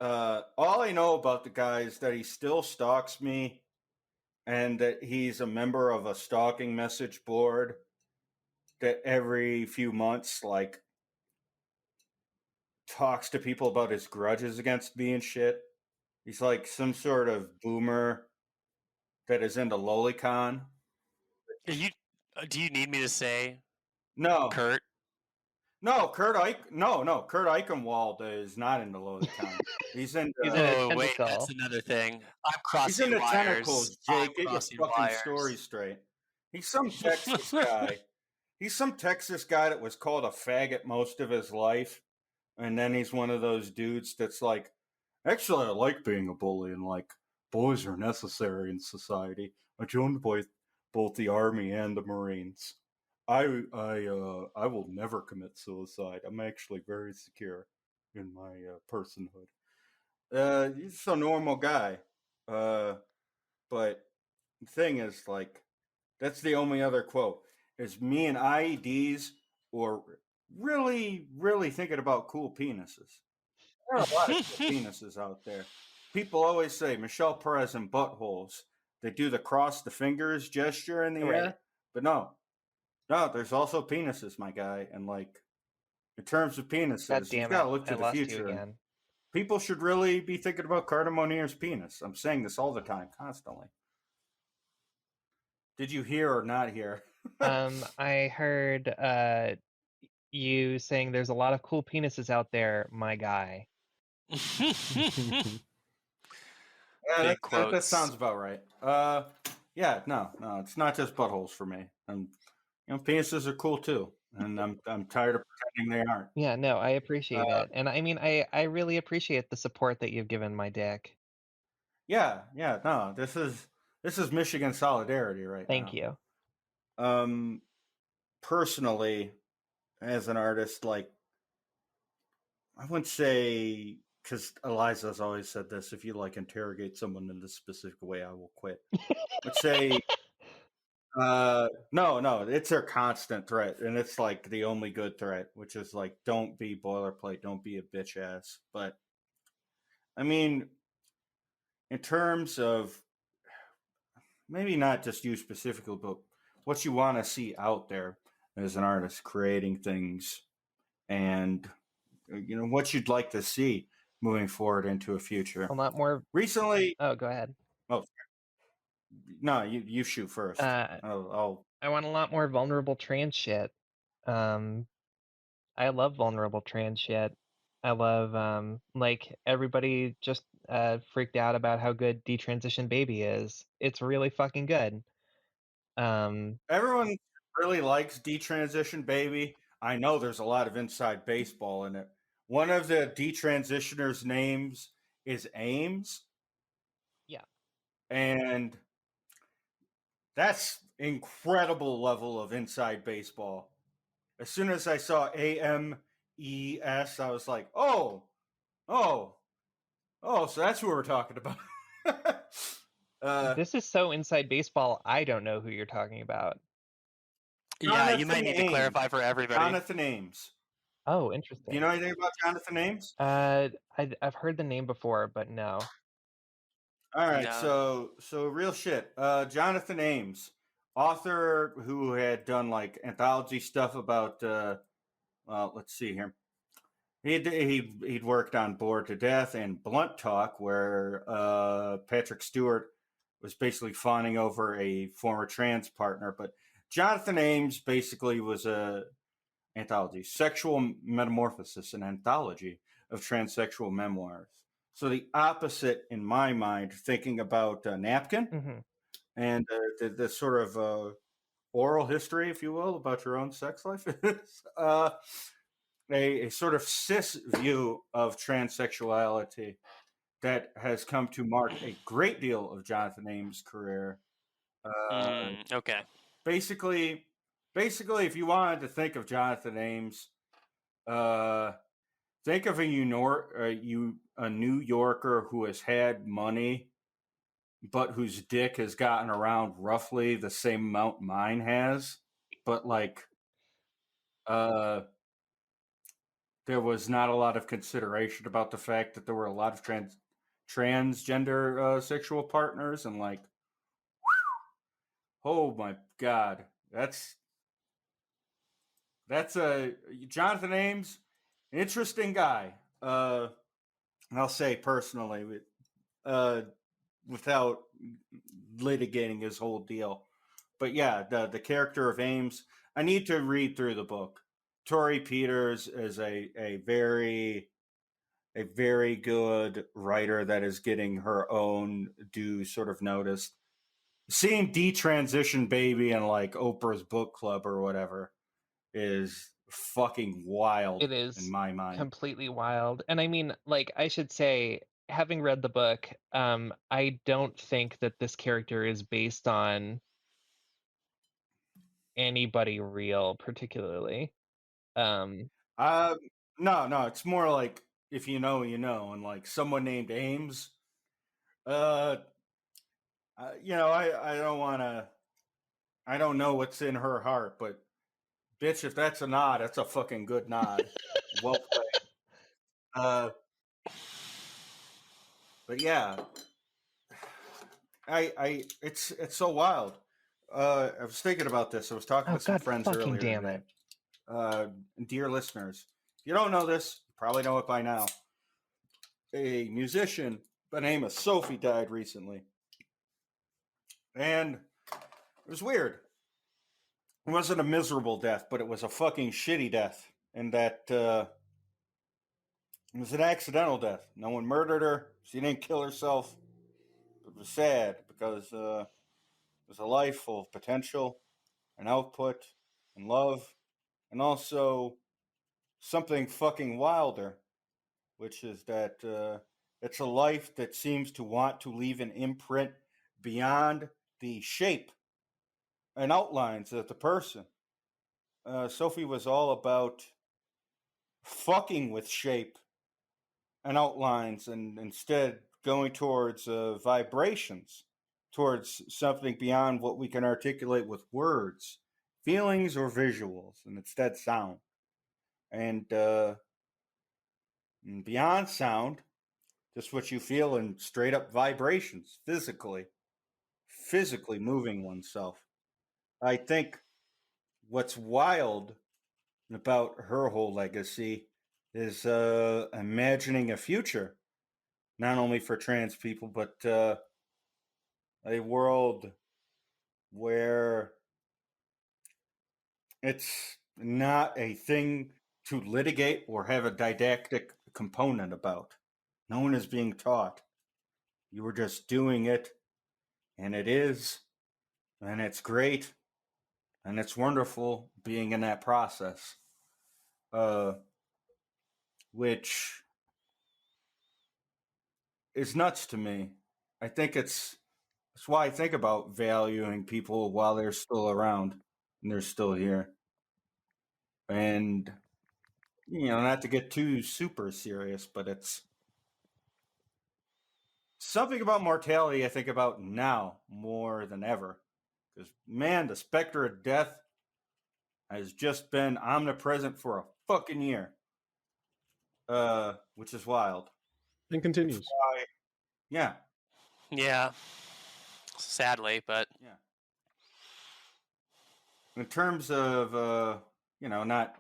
All I know about the guy is that he still stalks me and that he's a member of a stalking message board that every few months, like, talks to people about his grudges against me and shit. He's like some sort of boomer that is into lolicon. Do you need me to say No. Kurt? No, Kurt Eichenwald is not into lolicon. He's into He's in a Oh wait, tentacle. that's another thing. I'm he's crossing into wires. tentacles, I'm Jake. Get your crossing fucking wires. story straight. He's some Texas guy. He's some Texas guy that was called a faggot most of his life. And then he's one of those dudes that's like, actually, I like being a bully, and like, bullies are necessary in society. I joined both the Army and the Marines. I will never commit suicide. I'm actually very secure in my personhood. He's just a normal guy. But the thing is, like, that's the only other quote. Is me and IEDs or really, really thinking about cool penises. There are a lot of cool penises out there. People always say Michelle Perez and buttholes. They do the cross the fingers gesture in the air, But no, there's also penises, my guy, and like in terms of God penises, you've damn got it! to look I to the lost you future. again. People should really be thinking about Carta Monir's penis. I'm saying this all the time, constantly. Did you hear or not hear? I heard you saying there's a lot of cool penises out there, my guy. Yeah, Big that quotes. sounds about right. Yeah, no, it's not just buttholes for me. And penises are cool too, and I'm tired of pretending they aren't. Yeah, no, I appreciate it. And I mean, I really appreciate the support that you've given my dick. Yeah, no, this is Michigan solidarity right Thank now. you. Personally, as an artist, like I wouldn't say, because Eliza's always said this: if you like interrogate someone in this specific way, I will quit. Let's say, no, it's their constant threat, and it's like the only good threat, which is like, don't be boilerplate, don't be a bitch ass. But I mean, in terms of maybe not just you specifically, but what you want to see out there as an artist creating things, and what you'd like to see moving forward into a future. A lot more. Recently, Oh, go ahead. oh no, you shoot first. I'll I want a lot more vulnerable trans shit. I love vulnerable trans shit. I love like everybody just freaked out about how good Detransition Baby is. It's really fucking good. Everyone really likes Detransition Baby. I know there's a lot of inside baseball in it. One of the detransitioners' names is Ames. Yeah. And that's incredible level of inside baseball. As soon as I saw AMES, I was like, oh, so that's who we're talking about. This is so inside baseball, I don't know who you're talking about. Yeah, you might Jonathan need to Ames. clarify for everybody. Jonathan Ames. Oh, Do interesting. you know anything about Jonathan Ames? I've heard the name before, but no. All right, No. so real shit. Jonathan Ames, author who had done like anthology stuff about. Let's see here. He'd worked on Bored to Death and Blunt Talk, where Patrick Stewart was basically fawning over a former trans partner. But Jonathan Ames basically was a anthology, Sexual Metamorphosis, an anthology of transsexual memoirs. So the opposite, in my mind, thinking about Napkin Mm-hmm. and the sort of oral history, if you will, about your own sex life. A sort of cis view of transsexuality that has come to mark a great deal of Jonathan Ames' career. Okay. Basically, if you wanted to think of Jonathan Ames, think of a New Yorker who has had money, but whose dick has gotten around roughly the same amount mine has, but like, there was not a lot of consideration about the fact that there were a lot of transgender sexual partners, and like, oh my god, that's a Jonathan Ames, interesting guy. I'll say personally, without litigating his whole deal, but yeah, the character of Ames. I need to read through the book. Tori Peters is a very good writer that is getting her own due sort of notice. Seeing Detransition Baby in like Oprah's book club or whatever is fucking wild. It is in my mind. completely wild. And I mean, like, I should say, having read the book, I don't think that this character is based on anybody real, particularly. No, it's more like if you know, you know, and like someone named Ames. I don't want to. I don't know what's in her heart, but bitch, if that's a nod, that's a fucking good nod. Well played. But yeah, it's so wild. I was thinking about this. I was talking Oh, to some God friends fucking earlier damn today. it. Dear listeners, if you don't know this, you probably know it by now. A musician by the name of Sophie died recently. And it was weird. It wasn't a miserable death, but it was a fucking shitty death. And that it was an accidental death. No one murdered her. She didn't kill herself. It was sad because it was a life full of potential and output and love, and also something fucking wilder, which is that it's a life that seems to want to leave an imprint beyond the shape and outlines of the person. Sophie was all about fucking with shape and outlines and instead going towards vibrations, towards something beyond what we can articulate with words, feelings, or visuals, and instead sound. And beyond sound, just what you feel in straight up vibrations, physically moving oneself. I think what's wild about her whole legacy is imagining a future, not only for trans people, but a world where it's not a thing to litigate or have a didactic component about. No one is being taught. You were just doing it, and it is, and it's great, and it's wonderful being in that process. Which is nuts to me. I think that's why I think about valuing people while they're still around and they're still here. And not to get too super serious, but it's something about mortality I think about now more than ever. Because, man, the specter of death has just been omnipresent for a fucking year. Which is wild. And continues. Why, yeah. Yeah. Sadly, but Yeah. In terms of, not.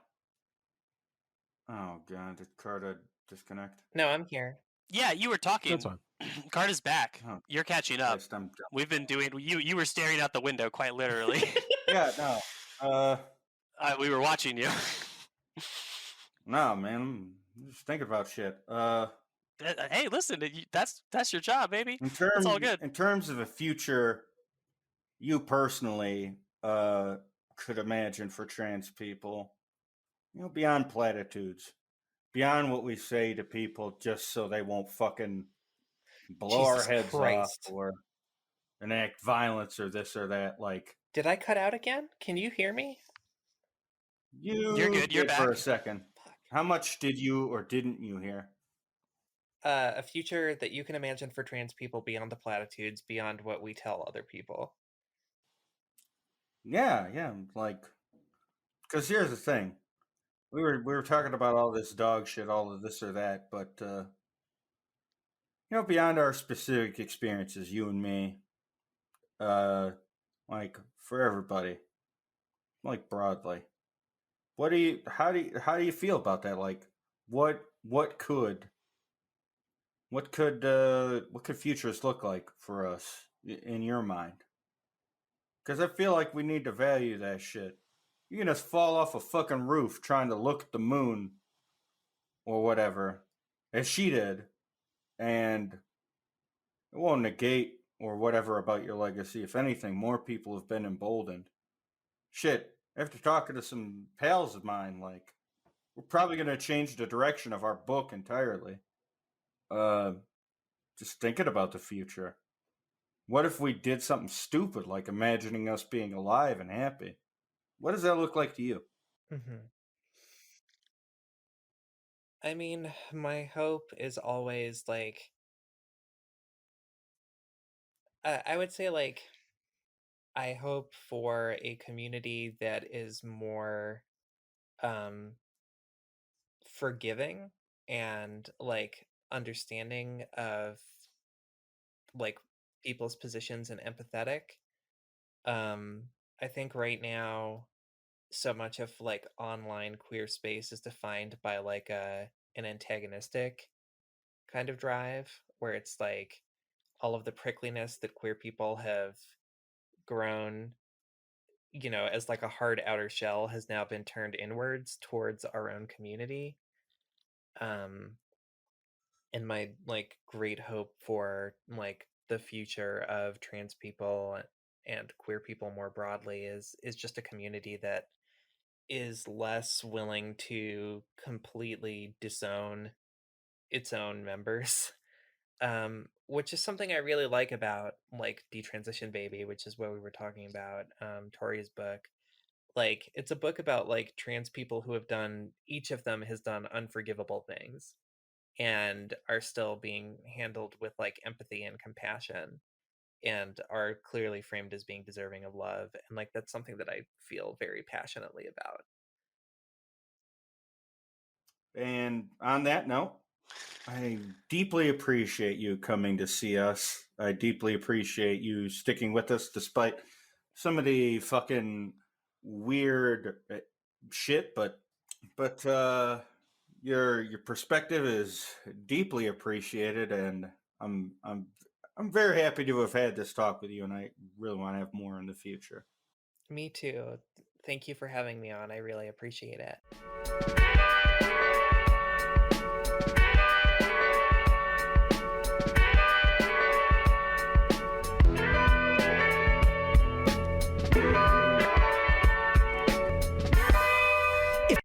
Oh, God, did Carta disconnect? No, I'm here. yeah, you were talking. That's fine. Carta's back. Oh, You're catching up. Christ, I'm done. We've been doing. You were staring out the window quite literally. Yeah, no. We were watching you. No, man. I'm just thinking about shit. Hey, listen, that's your job, baby. It's all good. In terms of a future you personally could imagine for trans people, beyond platitudes, beyond what we say to people just so they won't fucking blow our Jesus heads Christ. off or enact violence or this or that. Like, Did I cut out again? Can you hear me? You're good. You're did for a back. second. Fuck. How much did you or didn't you hear? A future that you can imagine for trans people beyond the platitudes, beyond what we tell other people. Yeah, like, because here's the thing, we were talking about all this dog shit, all of this or that, but beyond our specific experiences, you and me, like for everybody, like broadly, how do you feel about that? Like, what could futures look like for us in your mind? Because I feel like we need to value that shit. You can just fall off a fucking roof trying to look at the moon or whatever, as she did, and it won't negate or whatever about your legacy. If anything, more people have been emboldened. Shit, after talking to some pals of mine, like, we're probably going to change the direction of our book entirely. Just thinking about the future. What if we did something stupid like imagining us being alive and happy? What does that look like to you? Mm-hmm. I mean, my hope is always like, I would say like, I hope for a community that is more forgiving and like understanding of like people's positions and empathetic. I think right now so much of like online queer space is defined by like an antagonistic kind of drive where it's like all of the prickliness that queer people have grown, as like a hard outer shell has now been turned inwards towards our own community. And my like great hope for like the future of trans people and queer people more broadly is just a community that is less willing to completely disown its own members. Which is something I really like about like Detransition Baby, which is what we were talking about, Tori's book. Like it's a book about like trans people who have done, each of them has done unforgivable things and are still being handled with like empathy and compassion and are clearly framed as being deserving of love. And like that's something that I feel very passionately about. And on that note, I deeply appreciate you coming to see us. I deeply appreciate you sticking with us despite some of the fucking weird shit, but your perspective is deeply appreciated, and I'm very happy to have had this talk with you, and I really want to have more in the future. Me too. Thank you for having me on. I really appreciate it.